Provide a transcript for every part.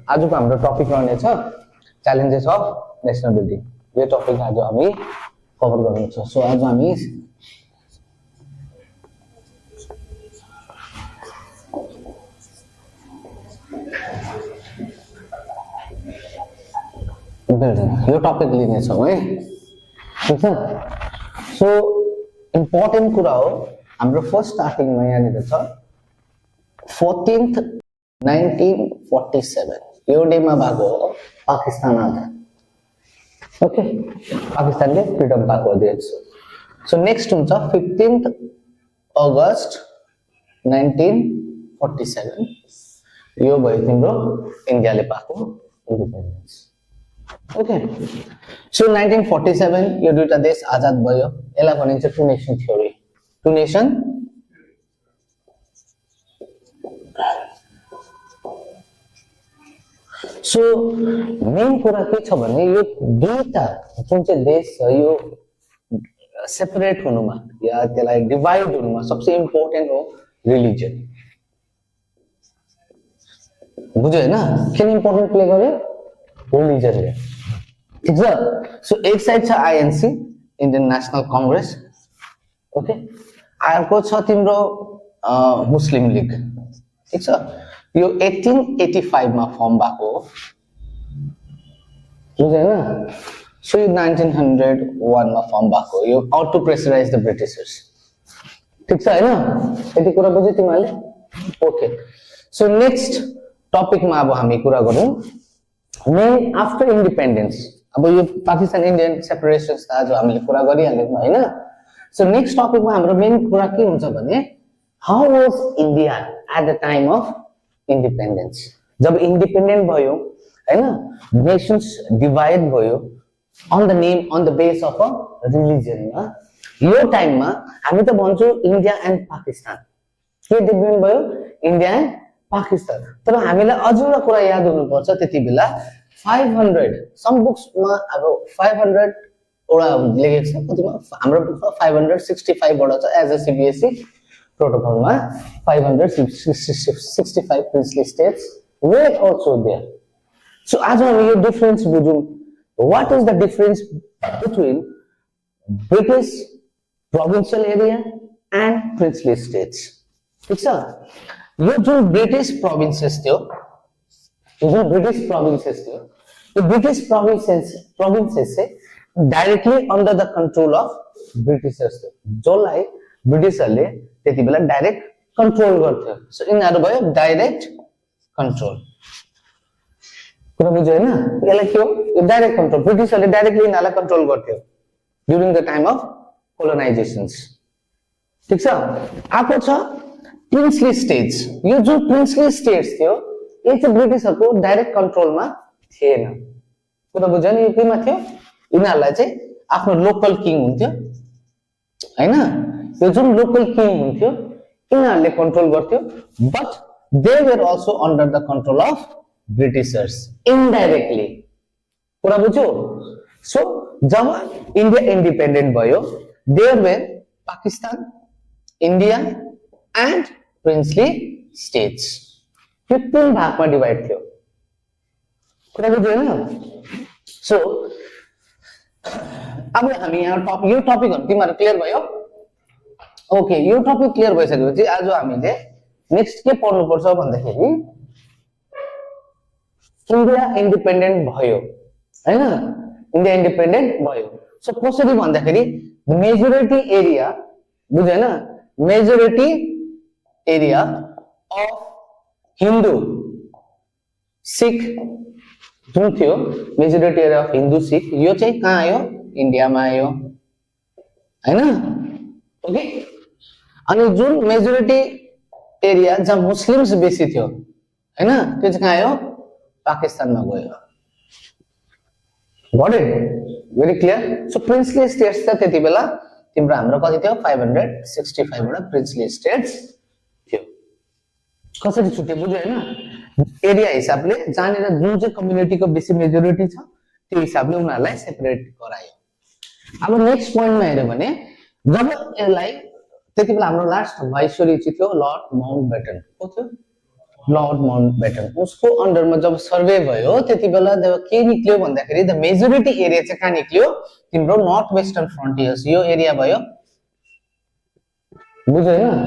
आजको हाम्रो टपिक रहनेछ च्यालेन्जेस अफ नेसनलिटी। यो टपिक आज हामी कभर गर्नेछ। सो आज हामी यो टपिक लिनेछौँ है, ठीक छ। सो इम्पोर्टेन्ट कुरा हो हाम्रो फर्स्ट स्टार्टिङमा यहाँनिर छ 14th 1947 यो डेमा भएको हो पाकिस्तान आजाद। ओके, पाकिस्तानले फ्रिडम पाएको देश। सो नेक्स्ट हुन्छ 15th अगस्त 1947 यो भयो तिम्रो इन्डियाले पाएको इन्डिपेन्डेन्स। ओके, सो 1947 यो दुईटा देश आजाद भयो। यसलाई भनिन्छ two nation theory. Two nation so main कुरा के छ भने यो दुईटा जुन चाहिँ देश छ यो सेपरेट हुनुमा या त्यसलाई डिवाइड हुनुमा सबसे इम्पोर्टेन्ट हो रिलिजन। बुझ्यो हैन? किन इम्पोर्टेन्ट प्ले गर्यो? रिलिजनले, ठीक छ। सो एक साइड छ INC Indian national Congress, okay, अर्को छ तिम्रो मुस्लिम लीग, ठीक छ। यो 1885 मा फर्म भएको हो, बुझ्यो हैन? सो यो 1901 मा फर्म भएको हो। यो out to pressurise the Britishers, ठीक छ हैन? यति कुरा बुझ्यो तिमीले? ओके, सो नेक्स्ट टपिकमा अब हामी कुरा गरौँ मेन आफ्टर इन्डिपेन्डेन्स। अब यो पाकिस्तान इन्डियन सेपरेसन त आज हामीले कुरा गरिहाल्यौँ हैन? सो नेक्स्ट टपिकमा हाम्रो मेन कुरा के हुन्छ भने how was India at the time of independence. जब इन्डिपेन्डेन्ट भयो हैन, नेशन्स डिवाइड भयो on the name on the base of a रिलिजनमा, यो टाइममा हामी त भन्छौँ इन्डिया एन्ड पाकिस्तान। के डिफरेन्ट भयो? India and Pakistan. तर हामीलाई अझ एउटा कुरा याद हुनुपर्छ, त्यति बेला 500 सम बुक्समा अब 500 वटा लेखेको छ, कतिमा हाम्रो बुकमा 565 वटा छ एज अ सीबीएसई प्रोटोकलमा 565 princely states were also there. So आज हामी यो difference बुझौँ। What is the difference between British provincial area and princely states? ठीक छ। यो जुन ब्रिटिश प्रोभिन्सेस थियो, यो ब्रिटिश प्रोभिन्सेस चाहिँ directly under the control of Britishers थियो, जसलाई ब्रिटिशरले त्यति बेला डाइरेक्ट कन्ट्रोल गर्थ्यो। सो यिनीहरू भयो डाइरेक्ट कन्ट्रोल। कुरा बुझ्यो हैन? यसलाई के हो? यो डाइरेक्ट कन्ट्रोल। ब्रिटिशरले डाइरेक्टली यिनीहरूलाई कन्ट्रोल गर्थ्यो ड्युरिङ द टाइम अफ कोलोनाइजेसन्स, ठीक छ। आको छ प्रिन्सली स्टेट्स। यो जुन प्रिन्सली स्टेट्स थियो यो चाहिँ ब्रिटिशहरुको डाइरेक्ट कन्ट्रोलमा थिएन। कुरा बुझ्यो नि? यो केमा थियो? यिनीहरूलाई चाहिँ आफ्नो लोकल किङ हुन्थ्यो हैन? यो जुन लोकल किङ हुन्थ्यो यिनीहरूले कन्ट्रोल गर्थ्यो, but they were also under the control of Britishers indirectly. कुरा बुझ्यो? सो जब इन्डिया इन्डिपेन्डेन्ट भयो there were Pakistan, India and princely states. 15 भागमा डिवाइड थियो। कुरा बुझ्यो हैन? सो अब हामी यहाँ यो टपिकहरु तिमीहरु क्लियर भयो? ओके, यो टपिक क्लियर भइसकेपछि आज हामीले नेक्स्ट के पढ्नु पर्छ भन्दाखेरि इन्डिया इन्डिपेन्डेन्ट भयो हैन? इन्डिया इन्डिपेन्डेन्ट भयो। सो कसरी भन्दाखेरि मेजोरिटी एरिया, बुझ्यो हैन? Majority area of Hindu Sikh जुन थियो, majority area of Hindu Sikh, यो चाहिँ कहाँ आयो? इन्डियामा आयो हैन? ओके, अनि जुन मेजोरिटी एरिया जहाँ मुस्लिम्स बेसी थियो हैन, त्यो चाहिँ कहाँ आयो? पाकिस्तानमा गयो। Got it? Very clear? So princely states त त्यति बेला तिम्रो हाम्रो कति थियो? 565 वटा प्रिन्सली स्टेट्स थियो। कसरी छुट्यो बुझ्यो हैन? एरिया हिसाबले जहाँनिर जुन चाहिँ कम्युनिटीको बेसी मेजोरिटी छ त्यो हिसाबले उनीहरूलाई सेपरेट गरायो। अब नेक्स्ट पोइन्टमा हेर्यो भने जब यसलाई त्यति बेला हाम्रो लास्ट भाइसरोय चाहिँ थियो लर्ड माउन्टबेटन। को थियो? लर्ड माउन्टबेटन उसको अन्डरमा जब सर्वे भयो त्यति बेला के निक्ल्यो भन्दाखेरि द मेजोरिटी एरिया चाहिँ कहाँ निक्ल्यो तिम्रो नर्थ वेस्टर्न फ्रन्टियर्स यो एरिया भयो बुझ्यो हैन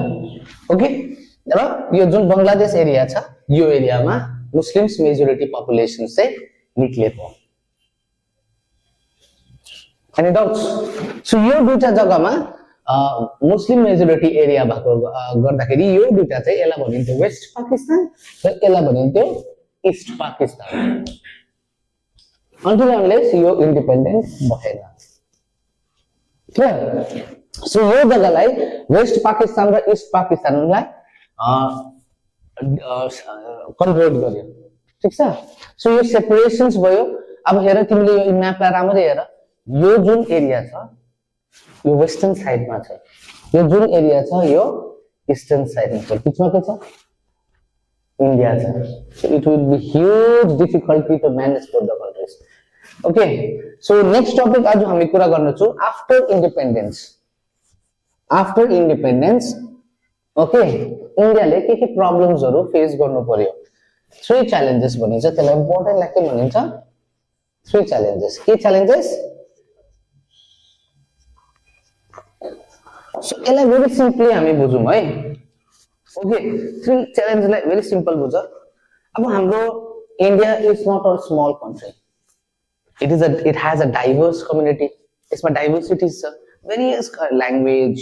ओके र यो जुन बंगलादेश एरिया छ यो एरियामा मुस्लिम्स मेजोरिटी पपुलेसन चाहिँ निक्लेको एनी डाउट्स सो यो दुईटा जग्गामा मुस्लिम मेजोरिटी एरिया भएको गर्दाखेरि यो दुईटा चाहिँ यसलाई भनिन्थ्यो वेस्ट पाकिस्तान र यसलाई भनिन्थ्यो ईस्ट पाकिस्तान until unless यो इन्डिपेन्डेन्ट भएन क्लियर सो यो जग्गालाई वेस्ट पाकिस्तान र ईस्ट पाकिस्तानलाई कन्भर्ट गर्यो ठीक छ सो यो सेपरेसन्स भयो अब हेर तिमीले यो म्यापलाई राम्ररी हेर यो जुन एरिया छ यो वेस्टर्न साइडमा छ यो जुन एरिया छ यो ईस्टर्न साइडमा छ बीचमा के छ इन्डिया छ it will be huge difficulty to manage both the countries okay so next topic आज हामी कुरा गर्न छु आफ्टर इन्डिपेन्डेन्स ओके इन्डियाले के प्रब्लम्सहरु फेस गर्नु पर्यो थ्री च्यालेन्जेस भनिन्छ त्यसलाई इम्पोर्टेन्ट लाग्छ भनिन्छ थ्री च्यालेन्जेस के च्यालेन्जेस So, यसलाई very simply हामी बुझौं है ओके थ्री च्यालेन्जलाई very simple बुझ अब हाम्रो India is not a small country it has a diverse community यसमा डाइभर्सिटीज छ various language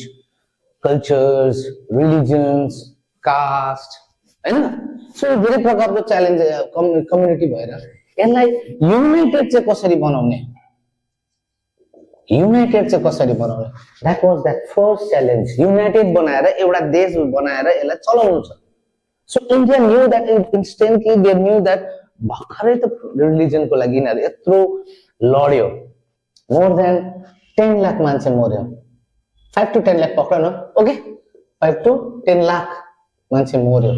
cultures religions caste हैन सो धेरै प्रकारको च्यालेन्ज कम्युनिटी भएर यसलाई युनाइटेड चाहिँ कसरी बनाउने युनाइटेड चाहिँ कसरी बनाउने that was that first challenge United बनाएर एउटा देश बनाएर यसलाई चलाउनु छ so India knew that instantly they knew that भर्खरै त रिलिजनको लागि यिनीहरु यत्रो लड्यो मोर देन 10 लाख मान्छे मर्यो 5 to 10 लाख पक्रा न ओके 5 to 10 लाख मान्छे मर्यो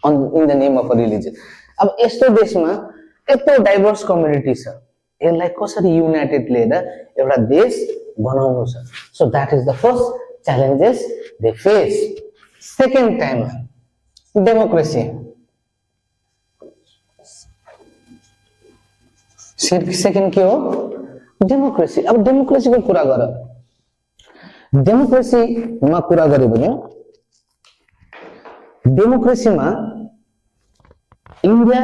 in the name of a religion अब यस्तो देशमा यत्रो डाइभर्स कम्युनिटी छ यसलाई कसरी युनाइटेड लिएर एउटा देश बनाउनु छ so that is the first challenges they face second time democracy second के हो डेमोक्रेसी अब डेमोक्रेसीको कुरा गर डेमोक्रेसीमा कुरा गर्यो भने डेमोक्रेसीमा India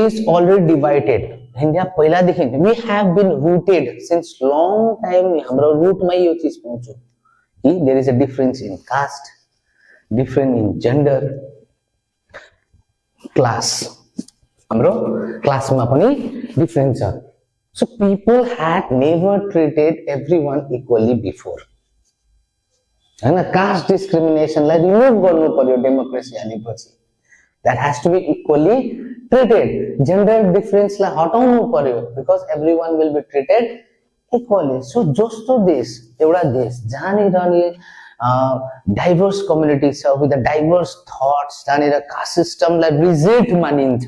is already divided India पहिलादेखि we have been rooted since long time हाम्रो रूटमै यो चीज पाउँछौ कि there is a difference in caste different in gender class हाम्रो क्लासमा पनि डिफरेन्स छ so people had never treated everyone equally before हैन कास्ट डिस्क्रिमिनेसनलाई रिमुभ गर्नु पर्यो डेमोक्रेसी आएपछि that has to be equally treated gender difference लाई हटाउनु पर्यो because everyone will be treated equally so जस्तो देश एउटा देश जहाँनिर नि डाइभर्स कम्युनिटी छ with the diverse thoughts जहाँनिर कास्ट सिस्टमलाई रिजिड मानिन्छ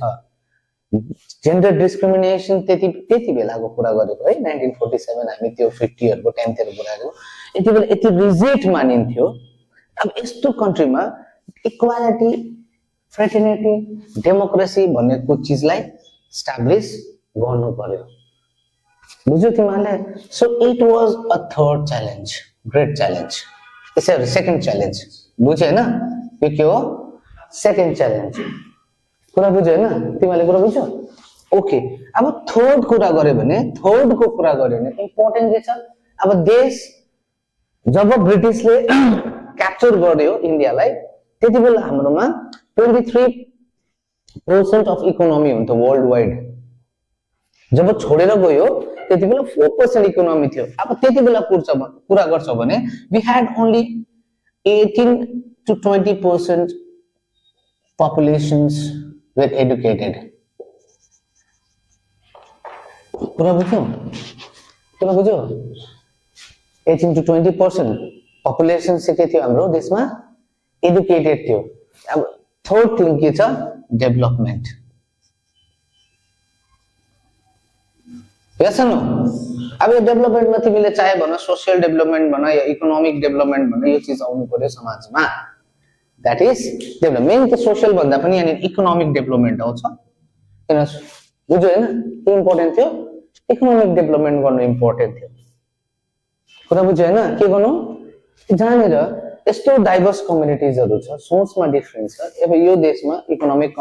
जेन्डर डिस्क्रिमिनेसन त्यति बेलाको कुरा गरेको है 1947 हामी त्यो 50 हरुको टाइम तिर कुरा गरेको यति बेला यति रिजिड मानिन्थ्यो अब यस्तो कन्ट्रीमा इक्वालिटी फ्रेटर्निटी डेमोक्रेसी भन्ने चीजलाई एस्टाब्लिश गर्नु पर्यो बुझ्यौ तिमीले so it was a third challenge great challenge यसरी सेकेन्ड च्यालेन्ज बुझ्यौ हैन यो के हो सेकेन्ड च्यालेन्ज कुरा बुझ्यौ हैन तिमीले कुरा बुझ्यौ ओके अब थर्ड कुरा गर्यो भने थर्ड को कुरा गर्यो भने इम्पोर्टेन्ट के छ अब देश जब ब्रिटिशले क्याप्चर गर्यो इन्डियालाई त्यतिबेला हाम्रोमा 23% अफ इकोनोमी हुन्थ्यो वर्ल्ड वाइड जब छोडेर गयो त्यतिबेला 4% इकोनोमी थियो अब त्यतिबेला कुरा गर्छ भने we had only 18 to 20% populations were educated कुरा बुझ्यौ 18 to 20% population चाहिँ के थियो हाम्रो देशमा एडुकेटेड थियो अब थर्ड थिङ के छ डेभलपमेन्ट यस नो अब यो डेभलपमेन्टमा तिमीले चाहे भन सोशल डेभलपमेन्ट भन या इकोनोमिक डेभलपमेन्ट भन यो चीज आउनु पर्यो समाजमा That is development. Main त social भन्दा पनि यानी इकोनोमिक डेभलपमेन्ट आउँछ किन बुझ्यो हैन के इम्पोर्टेन्ट थियो इकोनोमिक डेभलपमेन्ट गर्नु इम्पोर्टेन्ट थियो कुरा बुझ्यो हैन के गर्नु जानेर यस्तो डाइभर्स कम्युनिटिजहरु छ सोचमा डिफरेन्स छ अब यो देशमा इकोनोमिक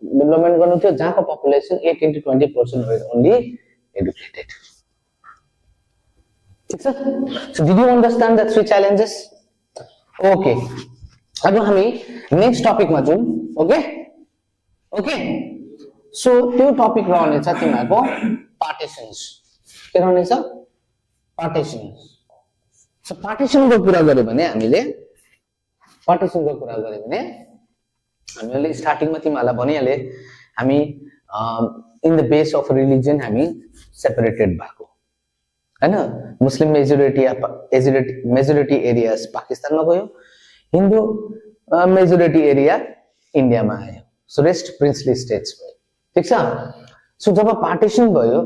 डेभलपमेन्ट गर्नु थियो जहाँको population 18 to 20% was only educated ठीक छ so did you understand the three challenges okay अब हामी नेक्स्ट टपिकमा जाउँ ओके ओके सो त्यो टपिक रहनेछ तिमीहरुको पार्टिशन्स के रहनेछ पार्टिशन्स सो पार्टिशनको कुरा गर्यो भने हामीले स्टार्टिङमा तिमीहरुलाई भनिहाले हामी in the base of religion हामी सेपरेटेड भएको हैन मुस्लिम मेजोरिटी एरियाज पाकिस्तानमा गयो हिन्दू मेजोरिटी एरिया इन्डियामा आयो सो रेस्ट प्रिन्सली स्टेट्स भयो ठीक छ सो जब पार्टिशन भयो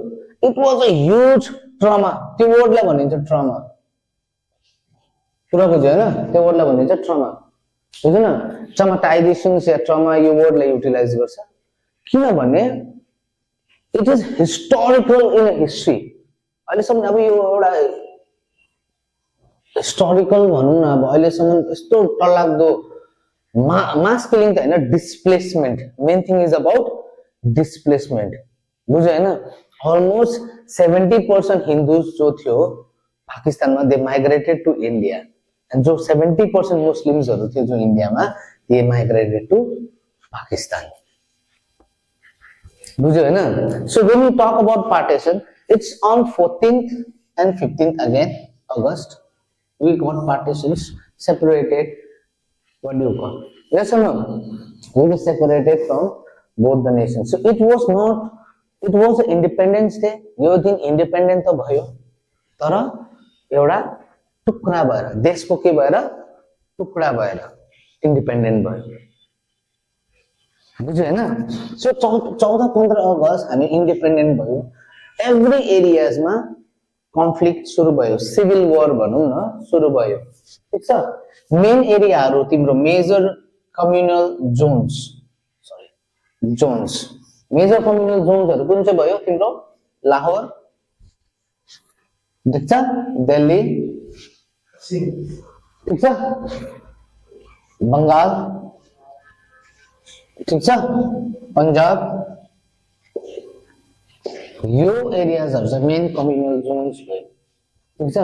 it was a huge trauma त्यो वर्डलाई भनिन्छ ट्रमा पुरा बुझ्यो हैन त्यो वर्डलाई भनिन्छ ट्रमा बुझ्यो न ट्रमाटाइजेसन या ट्रमा यो वर्डलाई युटिलाइज गर्छ किनभने it is historical in history अहिलेसम्म अब यो एउटा हिस्टोरिकल भनौं न अब अहिलेसम्म यस्तो टल्लाग्दो मास किलिङ त हैन displacement main thing is about displacement बुझ्यो हैन अलमोस्ट 70% हिन्दूज जो थियो पाकिस्तानमा they migrated to India and जो 70% मुस्लिम्सहरु थियो जो इन्डियामा दे माइग्रेटेड टु पाकिस्तान बुझ्यो हैन so when you talk about partition it's on 14th and 15th again August we got partitions separated what do you call yes or no we were separated from both the nations so it was an independence day यो दिन independent त भयो तर एउटा टुक्रा भएर देशको के भएर टुक्रा भएर इन्डिपेन्डेन्ट भयो बुझ्यो हैन सो 14-15 अगस्त हामी इन्डिपेन्डेन्ट भयो एभ्री एरियाजमा कन्फ्लिक्ट सुरु भयो सिभिल वार भनौं न सुरु भयो ठीक छ मेन एरियाहरु तिम्रो major communal zones major communal जोन्सहरु कुन चाहिँ भयो तिम्रो लाहोर ठीक छ दिल्ली ठीक छ बंगाल ठीक छ पंजाब यो एरियाजहरु चाहिँ मेन कम्युनल जोन्स भयो ठीक छ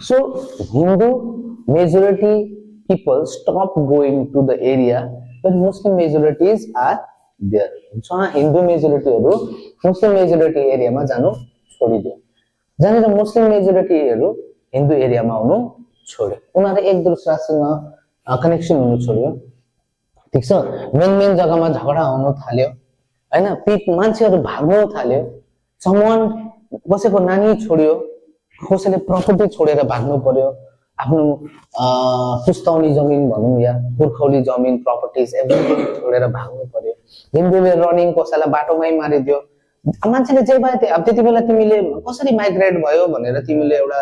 so Hindu majority people stop going to the area when Muslim majorities are there जहाँ हिन्दू मेजोरिटीहरु मुस्लिम मेजोरिटी एरियामा जानु छोडिदियो जानेर मुस्लिम मेजोरिटीहरु हिन्दू एरियामा आउनु छोड्यो उनीहरु एक दुसरासँग कनेक्सन हुनु छोड्यो ठीक छ मेन जग्गामा झगडा हुन थाल्यो हैन मान्छेहरु भाग्न थाल्यो समवन कसैको नानी छोड्यो कसैले प्रपर्टी छोडेर भाग्नु पर्यो आफ्नो पुस्तौनी जमिन भनौं या पुर्खौली जमिन प्रपर्टीज एभ्रीथिङ छोडेर भाग्नु पर्यो हिन्दूले रनिङ कसैलाई बाटोमै मारिदियो मान्छेले जे भए अब त्यतिबेला तिमीले कसरी माइग्रेट भयो भनेर तिमीले एउटा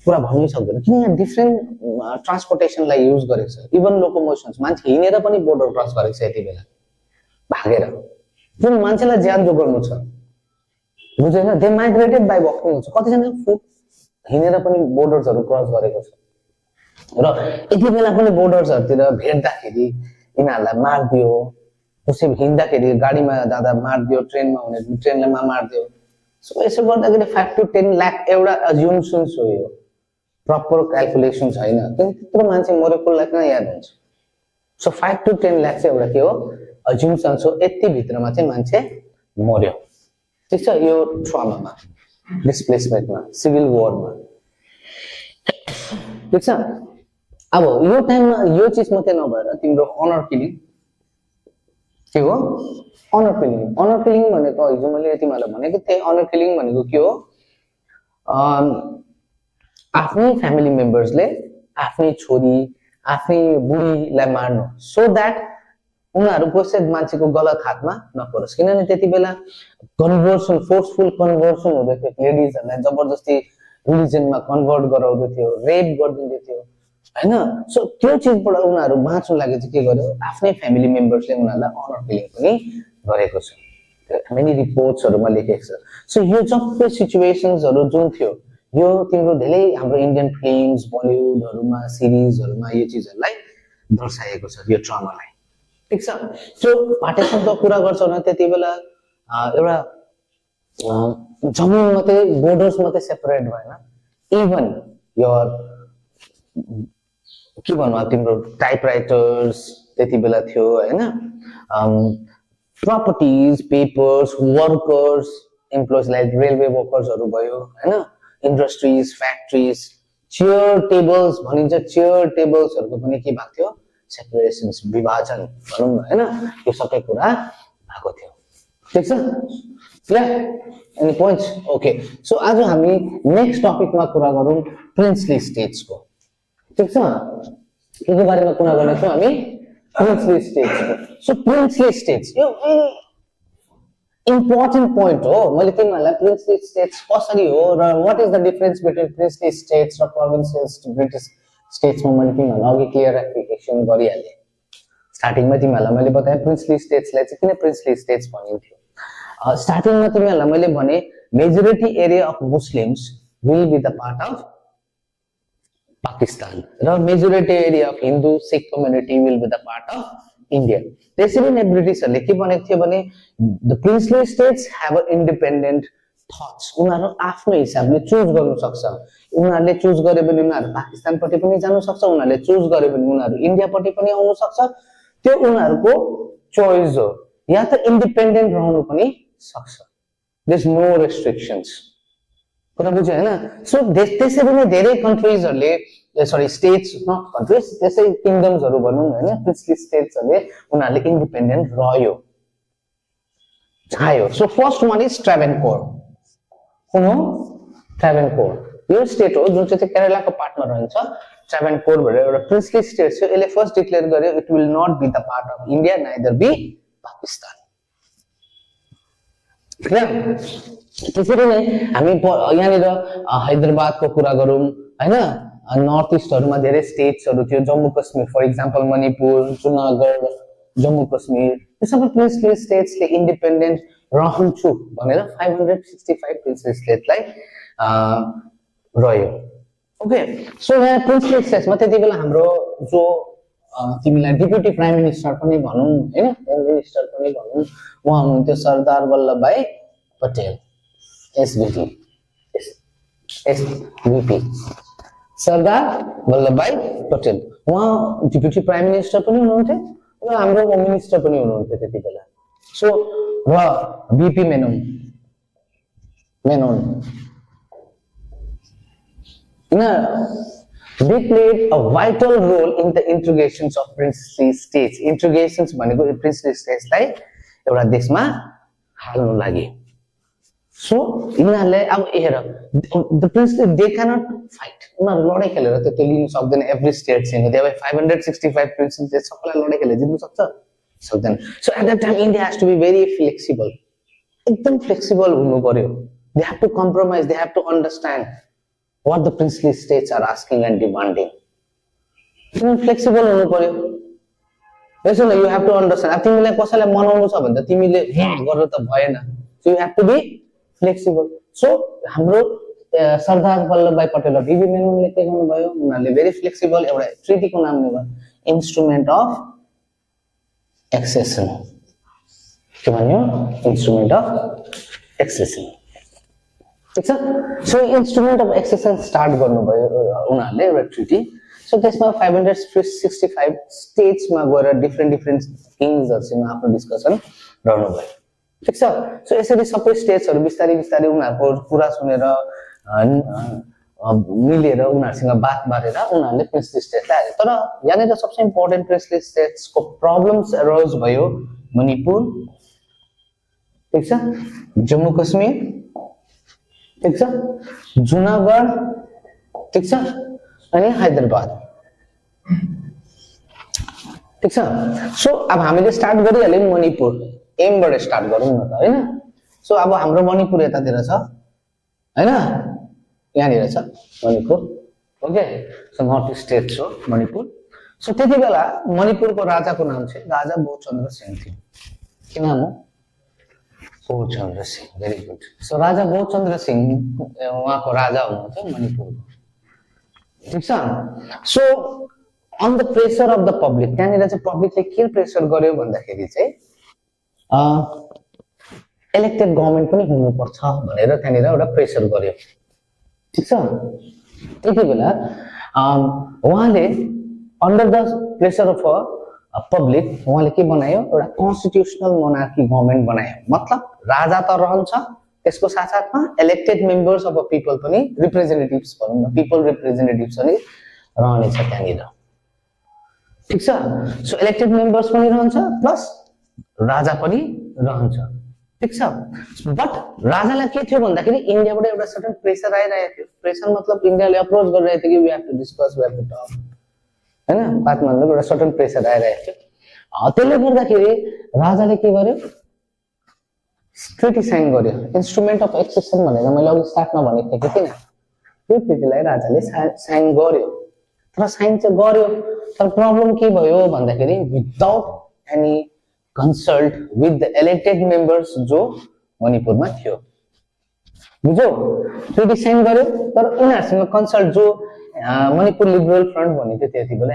पुरा भन्नै सक्दैन किन यहाँ डिफरेन्ट ट्रान्सपोर्टेसनलाई युज गरेको छ इभन लोकोमोशन्स मान्छे हिँडेर पनि बोर्डर क्रस गरेको छ यतिबेला भागेर जुन मान्छेलाई ज्यान जोगाउनु छ बुझ्दैन दे माइग्रेटेड बाइ वकिङ हुन्छ कतिजना फुट हिँडेर पनि बोर्डर्सहरु क्रस गरेको छ र यति बेला पनि बोर्डर्सहरुतिर भेट्दाखेरि यिनीहरुलाई मार्दियो कसै हिँड्दाखेरि गाडीमा जाँदा मार्दियो ट्रेनमा हुने ट्रेनलाई मार्दियो सो यसो गर्दाखेरि 5 to 10 लाख एउटा अज्युम्सन्स हो यो प्रपर क्याल्कुलेसन छैन त्यत्रो मान्छे मरेकोलाई किन याद हुन्छ सो 5 to 10 लाख चाहिँ एउटा के हो अज्युम्सन्स हो यति भित्रमा चाहिँ मान्छे मर्यो ठीक छ यो ट्रमामा डिस्प्लेसमेन्टमा सिभिल वारमा ठीक छ अब यो टाइममा यो चीज मात्रै नभएर तिम्रो अनर किलिङ के हो अनर किलिङ भनेको हिजो मैले तिमीलाई भनेको थिएँ अनर किलिङ भनेको के हो आफ्नै फ्यामिली मेम्बर्सले आफ्नै छोरी आफ्नै बुढीलाई मार्नु सो दैट उनीहरु कसै मान्छेको गलत हातमा नपरोस् किनभने त्यतिबेला कन्भर्सन फोर्सफुल कन्भर्सन हुँदै थियो लेडीजहरुलाई जबरजस्ती रिलिजनमा कन्भर्ट गराउँदै थियो रेप गरिदिँदै थियो हैन सो त्यो चिजबाट उनीहरू बाँच्नु लागि चाहिँ के गर्यो आफ्नै फ्यामिली मेम्बर्सले उनीहरूलाई अनर किलिङ पनि गरेको छ मेनी रिपोर्ट्सहरुमा लेखेको छ सो यो सबै सिचुएसन्सहरु जुन थियो यो तिम्रो धेरै हाम्रो इन्डियन फिल्म्स बलिउडहरुमा सिरिजहरुमा यो चीजहरुलाई दर्शाएको छ यो ट्रमालाई ठीक छ सो पार्टिसनको कुरा गर्छौ न त्यतिबेला एउटा जमिन मात्रै बोर्डर्स मात्रै सेपरेट भएन इभन योर के भन्नु तिम्रो टाइपराइटर्स त्यतिबेला थियो हैन properties, papers, workers, employees like railway workers हरु भयो हैन industries, factories, chair tables भनिन्छ chair tables हरुको पनि के भएको थियो separations विभाजन भनौं न हैन यो सबै कुरा भएको थियो ठीक छ या एनी पोइन्ट्स ओके सो आज हामी नेक्स्ट टपिकमा कुरा गरौँ प्रिन्सली स्टेट्स को ठीक छ के बारेमा कुरा गर्ने छौं हामी princely states so princely states यो important point हो मैले तिमीहरुलाई princely states कसरी हो र what is the difference between princely states र provincial to British states मा मैले तिमीहरुलाई अघि क्लियरिफिकेसन गरिहाले स्टार्टिङमा तिमीहरुलाई मैले बताए princely states लाई चाहिँ किन princely states भनिन्थ्यो स्टार्टिङमा तिमीहरुलाई मैले भने majority area of Muslims will be the part of Pakistan. The majority area of Hindu Sikh community will be the part of India. त्यसरी नै ब्रिटिशहरुले के भनेको थियो भने the princely states have an independent thoughts. उनीहरु आफ्नो हिसाबले चुज गर्न सक्छ. उनीहरुले चुज गरे भने उनीहरु पाकिस्तान पटि पनि जान सक्छ. उनीहरुले चुज गरे भने उनीहरु इन्डिया पटि पनि आउन सक्छ. त्यो उनीहरुको चोइस हो. या त इन्डिपेन्डेन्ट रहनु पनि सक्छ. There is no restrictions. कुरा बुझ्यो हैन सो त्यसरी नै धेरै कन्ट्रीजहरुले सरी स्टेट्स नट कन्ट्रीज त्यसै किंगडम्सहरु भनौं हैन प्रिन्सली स्टेट्सहरुले उनीहरुले इन्डिपेन्डेन्ट रह्यो चाह्यो सो फर्स्ट वान इज ट्राभेनकोर कुन हो ट्राभेनकोर यो स्टेट हो जुन चाहिँ केरलाको पार्टमा रहन्छ ट्राभेनकोर भनेर एउटा प्रिन्सली स्टेट छ यसले फर्स्ट डिक्लेयर गर्यो it will not be the part of India neither be Pakistan त्यसरी नै हामी यहाँनिर हैदराबादको कुरा गरौँ हैन नर्थ इस्टहरुमा धेरै स्टेट्सहरु थियो जम्मू कश्मीर फर एक्जाम्पल मणिपुर जुनागढ जम्मू कश्मीर यो सबै प्रिन्सली स्टेट्सले इन्डिपेन्डेन्ट रहन्छु भनेर 565 प्रिन्सली स्टेटलाई रह्यो ओके सो यहाँ प्रिन्सली स्टेट्समा त्यतिबेला हाम्रो जो तिमीलाई डेप्युटी प्राइम मिनिस्टर पनि भनौं हैन प्राइम मिनिस्टर पनि भनौं उहाँ हुनुहुन्थ्यो सरदार वल्लभभाई पटेल SVP सरदार वल्लभभाई पटेल उहाँ डेप्युटी प्राइम मिनिस्टर पनि हुनुहुन्थ्यो र हाम्रो होम मिनिस्टर पनि हुनुहुन्थ्यो त्यतिबेला सो र BP Menon they played a vital role in the integrations of princely states integrations भनेको princely states लाई एउटा देशमा हाल्नु लागि सो यिनीहरुले अब हेर the princely they cannot fight उनीहरु लडाई खेलेर त्यो लिन सक्दैन एभ्री स्टेट चाहिँ दे 565 प्रिन्सली सबैलाई लडाई खेलेर जित्न सक्दैन so at that time India has to be very flexible एकदम फ्लेक्सिबल हुनु पर्यो they have to compromise they have to understand what the princely states are asking and demanding flexible हुनु पर्यो यसो न you have to understand अब तिमीलाई कसैलाई मनाउनु छ भने त तिमीले गरेर त भएन so you have to be flexible so हाम्रो सरदार वल्लभभाई पटेल र बीबी मेननले के गर्नु भयो उनीहरुले भेरी फ्लेक्सिबल एउटा ट्रिटीको नाम दिनु इन्स्ट्रुमेन्ट अफ एक्सेसन के भन्यो इन्स्ट्रुमेन्ट अफ एक्सेसन ठीक छ सो इन्स्ट्रुमेन्ट अफ एक्सेसन स्टार्ट गर्नुभयो उनीहरुले एउटा ट्रिटी सो त्यसमा 565 स्टेट्समा गएर डिफरेन्ट किङ्सहरुसँग आफ्नो डिस्कसन गर्नुभयो ठीक छ सो यसरी सबै स्टेट्सहरु बिस्तारै उनीहरुको कुरा सुनेर मिलेर उनीहरुसँग बात मारेर उनीहरुले प्रिन्सली स्टेटलाई हाले तर यहाँनिर सबसे इम्पोर्टेन्ट प्रिन्सली स्टेट्सको प्रब्लम्स अराइज भयो मणिपुर ठीक छ जम्मू कश्मीर ठीक छ जुनागढ ठीक छ अनि हैदराबाद ठीक छ सो अब हामीले स्टार्ट गरिहाल्यौं मणिपुर एमबाट स्टार्ट गरौँ न त हैन सो अब हाम्रो मणिपुर यतातिर छ हैन यहाँनिर छ Manipur okay so north east state हो मणिपुर सो त्यति बेला मणिपुरको राजाको नाम चाहिँ राजा बहुचन्द्र सिंह थियो के नाम हो Bahuchandra Singh very good so राजा बहुचन्द्र सिंह उहाँको राजा हुनुहुन्थ्यो मणिपुरको ठिक छ so on the pressure of the public त्यहाँनिर चाहिँ पब्लिकले के प्रेसर गर्यो भन्दाखेरि चाहिँ इलेक्टेड गभर्मेन्ट पनि हुनुपर्छ भनेर त्यहाँनिर एउटा प्रेसर गर्यो ठिक छ त्यति बेला उहाँले under the pressure of public उहाँले के बनायो एउटा कन्स्टिट्युसनल मोनार्की गभर्मेन्ट बनायो मतलब राजा त रहन्छ त्यसको साथसाथमा इलेक्टेड मेम्बर्स अफ पिपल पनि रिप्रेजेन्टेटिभ्स भनौँ न पिपल रिप्रेजेन्टेटिभ्स पनि रहनेछ त्यहाँनिर ठिक छ सो इलेक्टेड मेम्बर्स पनि रहन्छ प्लस राजा पनि रहन्छ ठिक छ बट राजालाई के थियो भन्दाखेरि इन्डियाबाट एउटा सर्टन प्रेसर आइरहेको थियो प्रेसर मतलब इन्डियाले अप्रोच गरिरहेको थियो कि we have to discuss we have to talk हैन काठमाडौँको एउटा सर्टन प्रेसर आइरहेको थियो त्यसले गर्दाखेरि राजाले के गर्यो ट्रिटी साइन गर्यो इन्स्ट्रुमेन्ट अफ एक्सेसन भनेर मैले अघि स्टार्टमा भनेको थिएँ कि किन त्यो ट्रिटीलाई राजाले साइन गर्यो तर साइन चाहिँ गर्यो तर प्रब्लम के भयो भन्दाखेरि without any consult with the elected members जो मणिपुरमा थियो बुझ्यौ ट्रिटी साइन गर्यो तर उनीहरुसँग कंसल्ट जो मणिपुर लिबरल फ्रन्ट भनेको थियो त्यति बेला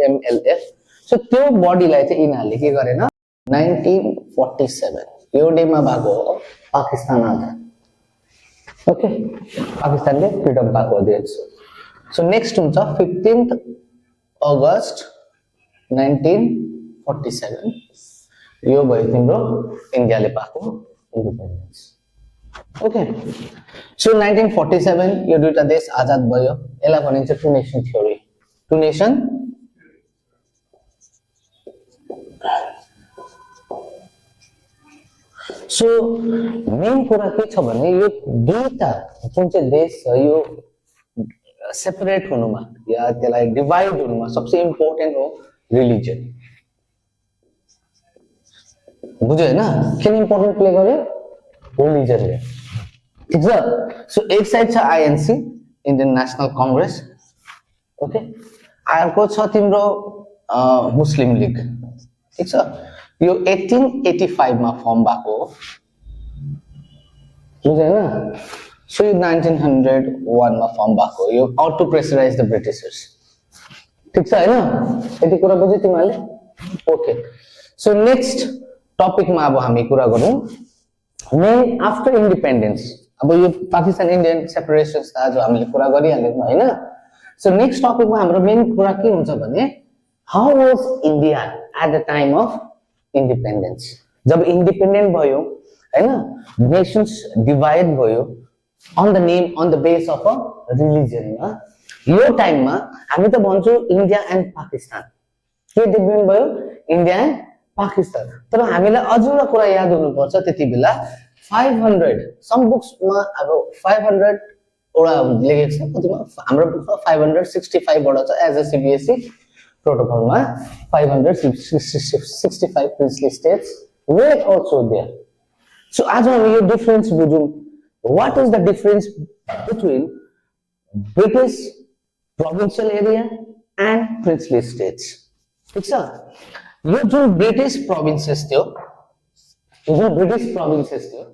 एमएलएफ सो त्यो बडीलाई चाहिँ यिनीहरूले के गरेन 1947 यो डेमा भएको हो पाकिस्तान आजाद ओके पाकिस्तानले फ्रिडम पाएको देश सो नेक्स्ट हुन्छ 15th अगस्त 1947 यो भयो तिम्रो इन्डियाले पाएको इन्डिपेन्डेन्स ओके सो 1947 यो दुईटा देश आजाद भयो यसलाई भनिन्छ two nation theory two nation so main कुरा के छ भने यो दुईटा जुन चाहिँ देश छ यो सेपरेट हुनुमा या त्यसलाई डिवाइड हुनुमा सबसे इम्पोर्टेन्ट हो रिलिजन बुझ्यो हैन किन इम्पोर्टेन्ट प्ले गर्यो रिलिजनले ठिक छ सो एक साइड छ INC Indian national Congress okay अर्को छ तिम्रो मुस्लिम लीग ठिक छ यो 1885 मा फर्म भएको हो बुझ्यो हैन सो 1901 मा फर्म भएको यो out to pressurise the Britishers ठीक छ हैन यति कुरा बुझ्यौ तिमीले ओके सो नेक्स्ट टपिक मा अब हामी कुरा गरौँ मेन आफ्टर इंडिपेंडेंस अब यो पाकिस्तान इंडियन सेपरेशन था जो हामीले कुरा गरिहाल्यौं हैन सो नेक्स्ट टपिक मा हाम्रो मेन कुरा के हुन्छ भने how was India at the time of independence जब इंडिपेंडेंट भयो हैन नेशंस डिवाइड भयो on the name on the base of a religion यो टाइम मा हामी त भन्छौ इन्डिया एन्ड पाकिस्तान के डिफरेन्ट भयो इन्डिया एन्ड पाकिस्तान तर हामीलाई अझ एउटा कुरा याद हुनुपर्छ त्यति बेला 500 सम बुक्स मा अब 500 ओडा लेखेको छ कतिमा हाम्रो बुकमा 565 वटा छ एज अ सीबीएसई प्रोटोकल मा 565 princely states were also there so आज हामी यो difference बुझौं what is the difference between British provincial area and princely states ठीक छ यो जो ब्रिटिश प्रोविन्सेस थियो यो जो ब्रिटिश प्रोविन्सेस थियो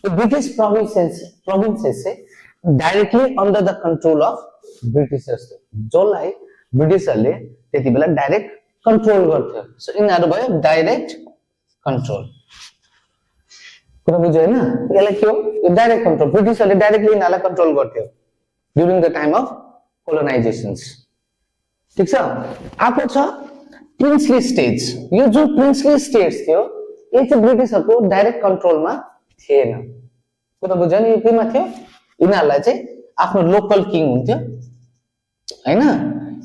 यो ब्रिटिश प्रोविन्सेस चाहिँ directly under the control of Britishers थियो जसलाई ब्रिटिशरले त्यति बेला डाइरेक्ट कन्ट्रोल गर्थ्यो सो यिनीहरु भयो डाइरेक्ट कन्ट्रोल कुरा बुझ्यो हैन यसलाई के हो यो डाइरेक्ट कन्ट्रोल ब्रिटिशरले डाइरेक्टली यिनीहरुलाई कन्ट्रोल गर्थ्यो ड्युरिङ द टाइम अफ कोलोनाइजेसन्स ठीक छ आको छ प्रिन्सली स्टेट्स यो जो प्रिन्सली स्टेट्स थियो यो चाहिँ ब्रिटिशहरुको डाइरेक्ट कन्ट्रोलमा थिएन कुरा बुझ्यो नि यो केमा थियो यिनीहरुलाई चाहिँ आफ्नो लोकल किङ हुन्थ्यो हैन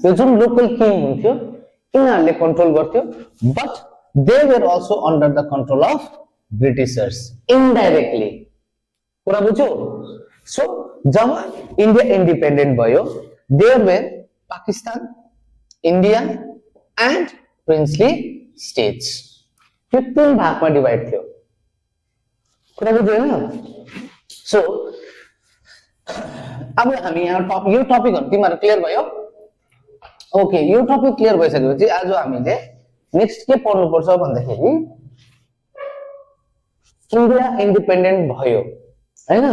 यो जुन लोकल किङ हुन्थ्यो यिनीहरुले कन्ट्रोल गर्थ्यो but they were also under the control of Britishers indirectly कुरा बुझ्यो सो जब इन्डिया इन्डिपेन्डेन्ट भयो there were Pakistan India and princely states यो तीन भागमा डिवाइड थियो कुरा बुझ्यो हैन सो अब हामी यहाँ यो टपिकहरु तिमीहरु क्लियर भयो? ओके, यो टपिक क्लियर भइसकेपछि आज हामीले नेक्स्ट के पढ्नु पर्छ भन्दाखेरि इन्डिया इन्डिपेन्डेन्ट भयो हैन,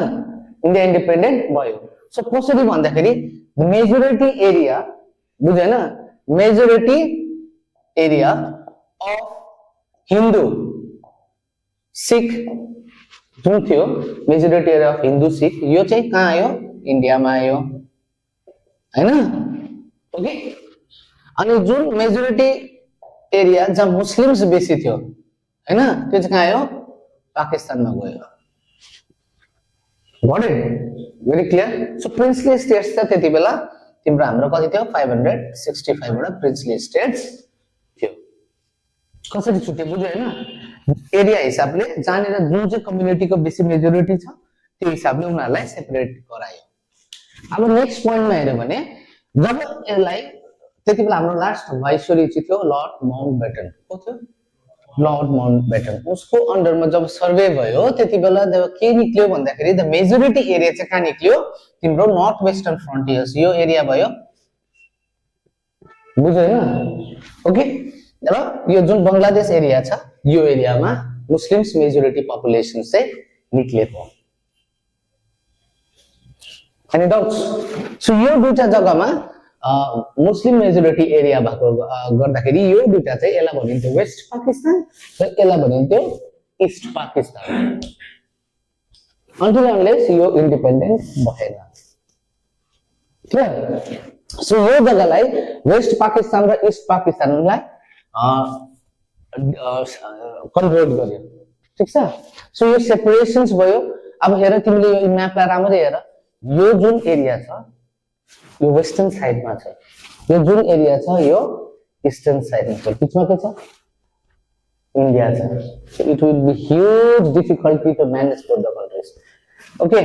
इन्डिया इन्डिपेन्डेन्ट भयो। सो कसरी भन्दाखेरि मेजोरिटी एरिया बुझ्दैन, majority area of Hindu Sikh जुन थियो, majority area of Hindu Sikh, यो चाहिँ कहाँ आयो? इन्डियामा आयो हैन। ओके, अनि जुन मेजोरिटी एरिया जहाँ मुस्लिम्स बेसी थियो हैन, त्यो चाहिँ कहाँ आयो? पाकिस्तानमा गयो। Got it? Very clear. So princely states त त्यति बेला तिम्रो हाम्रो कति थियो? 565 वटा प्रिन्सली स्टेट्स थियो। कसरी छुट्यो बुझ्यो हैन? एरिया हिसाबले जहाँनिर जुन चाहिँ कम्युनिटीको बेसी मेजोरिटी छ त्यो हिसाबले उनीहरूलाई सेपरेट गरायो। अब नेक्स्ट पोइन्टमा हेर्यो भने जब यसलाई त्यति बेला हाम्रो लास्ट वाइसरोय चाहिँ थियो लर्ड माउन्टबेटन। को थियो? Lord Mountbatten. उसको अन्डरमा जब सर्वे भयो त्यति बेला के निक्ल्यो भन्दाखेरि द मेजोरिटी एरिया चाहिँ कहाँ निक्ल्यो? तिम्रो नर्थ वेस्टर्न फ्रन्टियर्स यो एरिया भयो। बुझ्यो हैन? ओके, र यो जुन बंगलादेश एरिया छ यो एरियामा मुस्लिम्स मेजोरिटी पपुलेसन चाहिँ निक्लेको। Any doubts? सो यो दुईटा जग्गामा मुस्लिम मेजोरिटी एरिया भएको गर्दाखेरि यो दुईटा चाहिँ यसलाई भनिन्थ्यो वेस्ट पाकिस्तान र यसलाई भनिन्थ्यो ईस्ट पाकिस्तान। अन्टिल अनलेस यो इन्डिपेन्डेन्ट भएन। क्लियर? सो यो जग्गालाई वेस्ट पाकिस्तान र ईस्ट पाकिस्तानलाई कन्भर्ट गर्यो। ठीक छ? सो यो सेपरेसन्स भयो। अब हेर तिमीले यो म्यापलाई राम्ररी हेर, यो जुन एरिया छ यो वेस्टर्न साइडमा छ, यो जुन एरिया छ यो ईस्टर्न साइडमा छ। बिचमा के छ? इन्डिया छ। It will be huge difficulty to manage both the countries. Okay,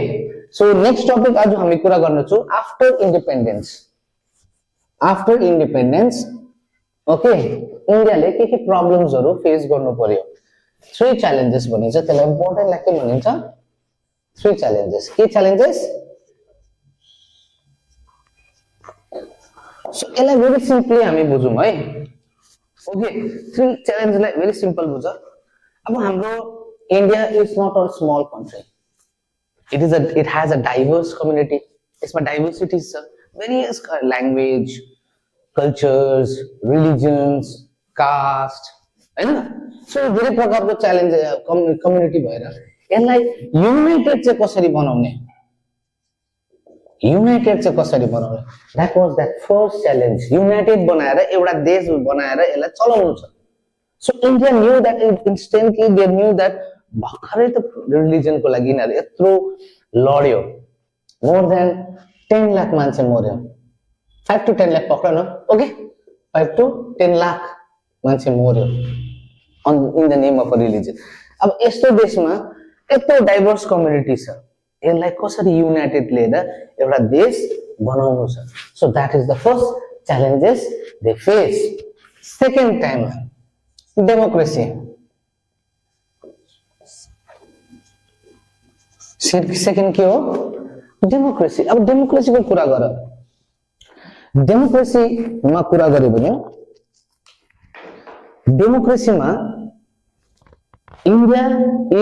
so next topic आज हामी कुरा गर्नेछौँ after independence. After independence okay, इन्डियाले के प्रब्लम्सहरु फेस गर्नु पर्यो? 3 च्यालेन्जेस भनिन्छ त्यसलाई। इम्पोर्टेन्ट लाग्छ के भनिन्छ? 3 च्यालेन्जेस। के च्यालेन्जेस? सो यसलाई भेरी सिम्पली हामी बुझौँ है। ओके, 3 च्यालेन्जलाई भेरी सिम्पल बुझ। अब हाम्रो India is not a small country. It has a diverse community. यसमा डाइभर्सिटीज छ, various language, cultures, religions, caste हैन। सो धेरै प्रकारको च्यालेन्ज कम्युनिटी भएर यसलाई युनाइटेड चाहिँ कसरी बनाउने? युनाइटेड चाहिँ कसरी बनाउने? That was that first challenge. United बनाएर एउटा देश बनाएर यसलाई चलाउनु छ। So India knew that instantly they knew that भर्खरै त रिलिजनको लागि यिनीहरू यत्रो लड्यो। मोर देन 10 लाख मान्छे मर्यो। 5 to 10 लाख पक्र न। ओके, 5 to 10 लाख मान्छे मर्यो in the name of a religion. अब यस्तो देशमा यत्रो डाइभर्स कम्युनिटी छ, यसलाई कसरी युनाइटेड लिएर एउटा देश बनाउनु छ? So that is the first challenges they face. Second time democracy. Second के हो? डेमोक्रेसी। अब डेमोक्रेसीको कुरा गर। डेमोक्रेसीमा कुरा गर्यो भने डेमोक्रेसीमा India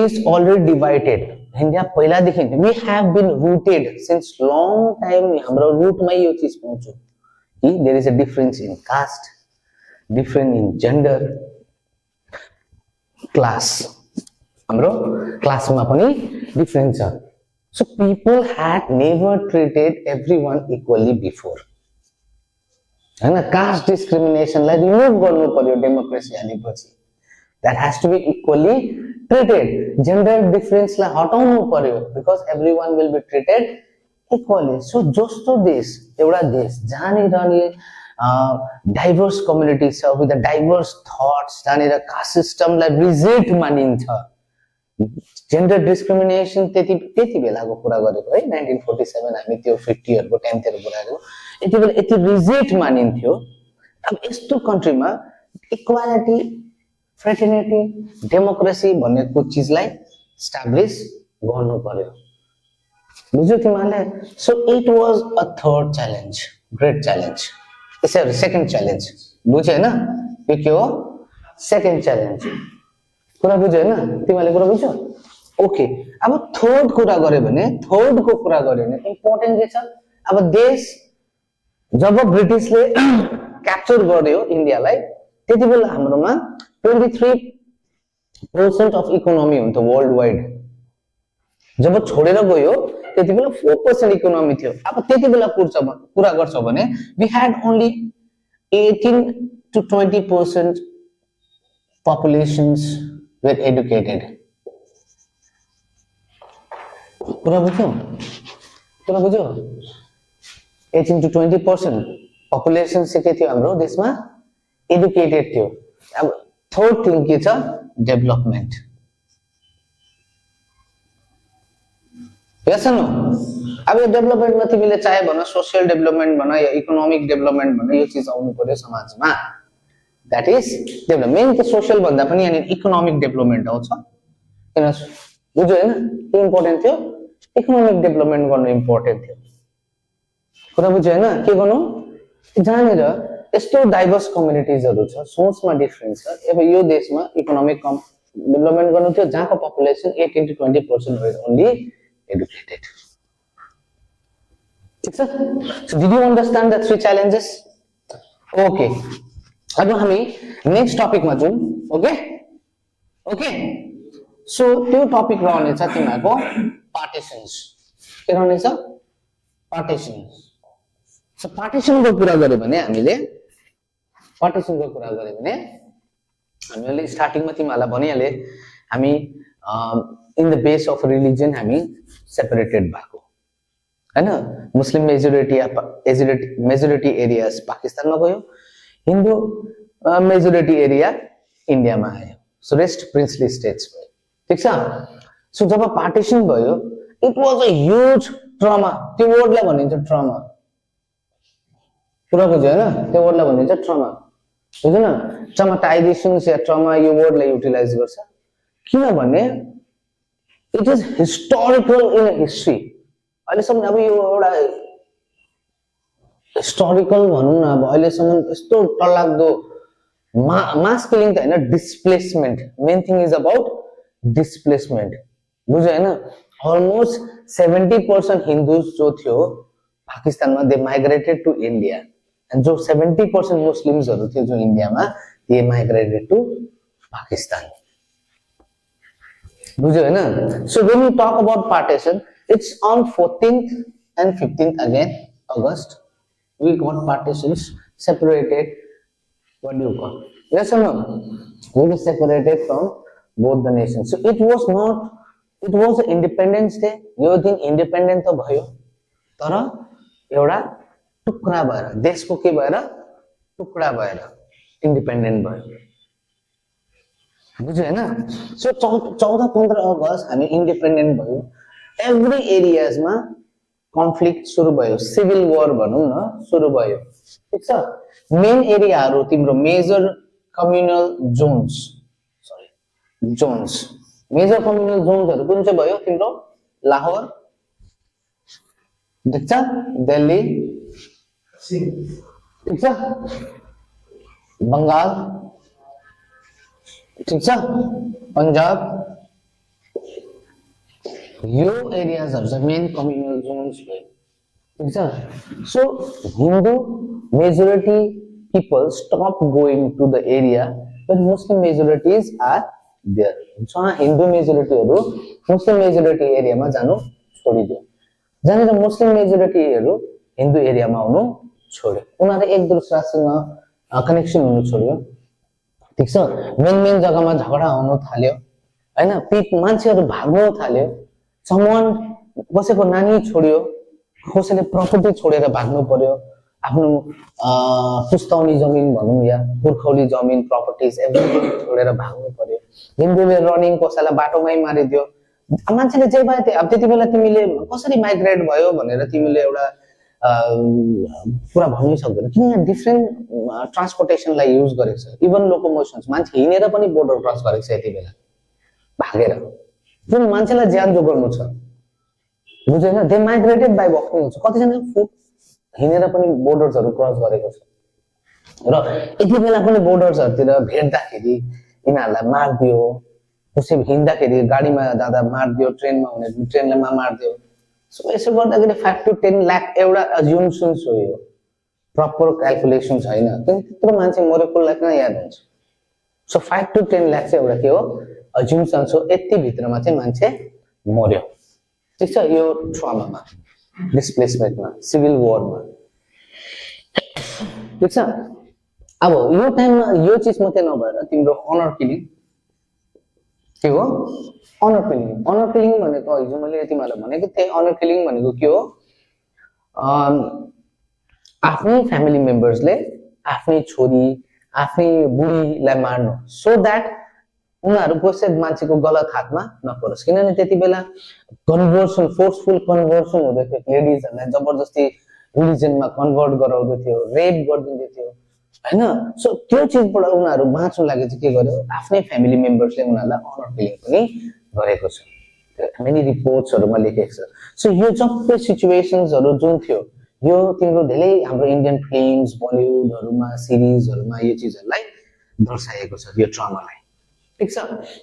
is already divided. India पहिलादेखि we have been rooted since long time. हाम्रो रुटमै यो चीज पाउँछौ कि there is a difference in caste, different in gender, class. हाम्रो क्लासमा पनि डिफरेन्स छ। So people had never treated everyone equally before हैन। कास्ट डिस्क्रिमिनेसनलाई रिमुभ गर्नु पर्यो डेमोक्रेसी आएपछि। That has to be equally treated. Gender डिफरेन्सलाई हटाउनु पर्यो because everyone will be treated equally. So जस्तो देश एउटा देश जहाँनिर नि डाइभर्स कम्युनिटी छ विथ डाइभर्स थट्स, जहाँनिर कास्ट सिस्टमलाई रिजिड मानिन्छ, जेन्डर डिस्क्रिमिनेसन त्यति बेलाको कुरा गरेको है 1947 हामी त्यो 50हरुको टाइमतिर कुरा गरेको। यति बेला यति रिजिड मानिन्थ्यो। अब यस्तो कन्ट्रीमा इक्वालिटी, फ्रेटर्निटी, डेमोक्रेसी भन्ने चीजलाई एस्टाब्लिश गर्नु पर्यो। बुझ्यौ तिमीले so it was a third challenge great challenge यसरी सेकेन्ड च्यालेन्ज बुझ्यौ हैन यो के हो सेकेन्ड च्यालेन्ज कुरा बुझ्यौ हैन तिमीले कुरा बुझ्यौ ओके अब थर्ड कुरा गरे भने थर्ड को कुरा गरे भने इम्पोर्टेन्ट के छ अब देश जब ब्रिटिशले क्याप्चर गर्यो इन्डियालाई त्यतिबेला हाम्रोमा 23% अफ इकोनोमी हुन्थ्यो वर्ल्ड वाइड जब छोडेर गयो त्यतिबेला 4% इकोनोमी थियो अब त्यतिबेला कुरा गर्छौ भने we had only 18 to 20% populations were educated कुरा बुझ्यौ 18 to 20% population चाहिँ के थियो हाम्रो देशमा एडुकेटेड थियो अब थर्ड थिङ के छ डेभलपमेन्ट यस नो अब यो डेभलपमेन्टमा तिमीले चाहे भन सोशल डेभलपमेन्ट भन या इकोनोमिक डेभलपमेन्ट भन यो चीज आउनु पर्यो समाजमा दैट इज डेभलपमेन्ट मेन त सोशल भन्दा पनि अनि इकोनोमिक डेभलपमेन्ट आउँछ किन बुझ्यौ हैन के इम्पोर्टेन्ट थियो इकोनोमिक डेभलपमेन्ट गर्नु इम्पोर्टेन्ट थियो कुरा बुझ्यौ हैन के गर्नु जानेर यस्तो डाइभर्स कम्युनिटिजहरु छ सोचमा डिफरेन्स छ अब यो देशमा इकोनोमिक डेभलपमेन्ट गर्नु थियो जहाँको population 18 to 20% was only educated ठीक छ so did you understand the three challenges okay अब हामी नेक्स्ट टपिकमा जाउँ ओके ओके सो त्यो टपिक रहनेछ तिमीहरुको पार्टिशन्स के रहनेछ पार्टिशन्स सो पार्टिशनको कुरा गर्यो भने हामीले पार्टिशनको कुरा गर्यो भने हामीले स्टार्टिङमा तिमीहरुलाई भनिहाले हामी in the base of religion हामी सेपरेटेड भएको हैन मुस्लिम मेजोरिटी एरियाज पाकिस्तानमा गयो हिन्दू मेजोरिटी एरिया इन्डियामा आयो सो रेस्ट प्रिन्सली स्टेट्स भयो ठीक छ सो जब पार्टिशन भयो it was a huge trauma त्यो वर्डलाई भनिन्छ ट्रमा कुरा बुझ्यो हैन त्यो वर्डलाई भनिन्छ ट्रमा बुझ्यो न ट्रमाटाइजेसन या ट्रमा यो वर्डलाई युटिलाइज गर्छ किनभने it is historical in history अहिलेसम्म अब यो एउटा हिस्टोरिकल भनौं न अब अहिलेसम्म यस्तो टल्लाग्दो मास किलिङ त हैन displacement main thing is about displacement बुझ्यो हैन अलमोस्ट 70% हिन्दूज जो थियो पाकिस्तानमा they migrated to India and जो 70% मुस्लिम्सहरु थियो जो इन्डियामा दे माइग्रेटेड टु पाकिस्तान बुझ्यो हैन so when we talk about partition it's on 14th and 15th again August we got partitions separated what do you call yes or no we were separated from both the nations so it was an independence day यो दिन independent त भयो तर एउटा टुक्रा भएर देशको के भएर टुक्रा भएर इन्डिपेन्डेन्ट भयो बुझ्यो हैन सो 14-15 अगस्त हामी इन्डिपेन्डेन्ट भयो एभ्री एरियाजमा कन्फ्लिक्ट सुरु भयो सिभिल वार भनौं न सुरु भयो ठीक छ मेन एरियाहरु तिम्रो major communal zones major communal जोन्सहरु कुन चाहिँ भयो तिम्रो लाहोर ठीक छ दिल्ली ठीक छ बंगाल ठीक छ पंजाब यो एरियाजहरु चाहिँ मेन कम्युनल जोन्स भयो ठीक छ so Hindu majority people stop going to the area when Muslim majorities are there so Hindu majority हरु Muslim majority area मा जानु छोडिदियो जानेर मुस्लिम मेजोरिटी हरु हिन्दू एरिया मा आउनु छोड्यो उनीहरु एक दुसरासँग कनेक्सन हुनु छोड्यो ठीक छ मेन जग्गामा झगडा हुन थाल्यो हैन मान्छेहरु भाग्न थाल्यो समवन कसैको नानी छोड्यो कसैले प्रपर्टी छोडेर भाग्नु पर्यो आफ्नो पुस्तौनी जमिन भनौं या पुर्खौली जमिन प्रपर्टीज एभ्रीथिङ छोडेर भाग्नु पर्यो हिन्दूले रनिङ कसैलाई बाटोमै मारिदियो मान्छेले जे भए अब त्यतिबेला तिमीले कसरी माइग्रेट भयो भनेर तिमीले एउटा पुरा भन्नै सक्दैन किन यहाँ डिफरेन्ट ट्रान्सपोर्टेसनलाई युज गरेको छ इभन लोकोमोशन्स मान्छे हिँडेर पनि बोर्डर क्रस गरेको छ यतिबेला भागेर जुन मान्छेलाई ज्यान जोगाउनु छ बुझेन दे माइग्रेटेड बाई वकिङ हुन्छ कतिजना फुट हिँडेर पनि बोर्डर्सहरू क्रस गरेको छ र यति बेला पनि बोर्डर्सहरूतिर भेट्दाखेरि यिनीहरूलाई मारिदियो कसै हिँड्दाखेरि गाडीमा जाँदा मारिदियो ट्रेनमा हुने ट्रेनमा मारिदियो सो यसो गर्दाखेरि 5 to 10 लाख एउटा अज्युम्सन्स हो यो प्रपर क्यालकुलेसन छैन किन त्यत्रो मान्छे मरेकोलाई किन याद हुन्छ सो 5 to 10 लाख चाहिँ एउटा के हो अज्युम्सन्स हो यति भित्रमा चाहिँ मान्छे मर्यो ठिक छ यो ट्रमामा डिस्प्लेसमेन्टमा सिभिल वरमा ठिक छ अब यो टाइममा यो चिज मात्रै नभएर तिम्रो अनर किलिङ के हो अनर किलिङ भनेको हिजो मैले तिमीहरूलाई भनेको थिएँ अनर किलिङ भनेको के हो आफ्नै फ्यामिली मेम्बर्सले आफ्नै छोरी आफ्नै बुढीलाई मार्नु सो द्याट उनीहरू कसै मान्छेको गलत हातमा नपरोस् किनभने त्यति बेला कन्भर्सन फोर्सफुल कन्भर्सन हुँदै थियो लेडिजहरूलाई जबरजस्ती रिलिजनमा कन्भर्ट गराउँदै थियो रेप गरिदिँदै थियो हैन सो त्यो चिजबाट उनीहरू बाँच्नु लागि चाहिँ के गर्यो आफ्नै फ्यामिली मेम्बर्सले उनीहरूलाई अनर किलिङ पनि गरेको छ मेनी रिपोर्ट्सहरुमा लेखेको छ सो यो सबै सिचुएसन्सहरु जुन थियो यो तिम्रो धेरै हाम्रो इन्डियन फिल्म्स बलिउडहरुमा सिरिजहरुमा यो चीजहरुलाई दर्शाएको छ यो ट्रमालाई ठीक छ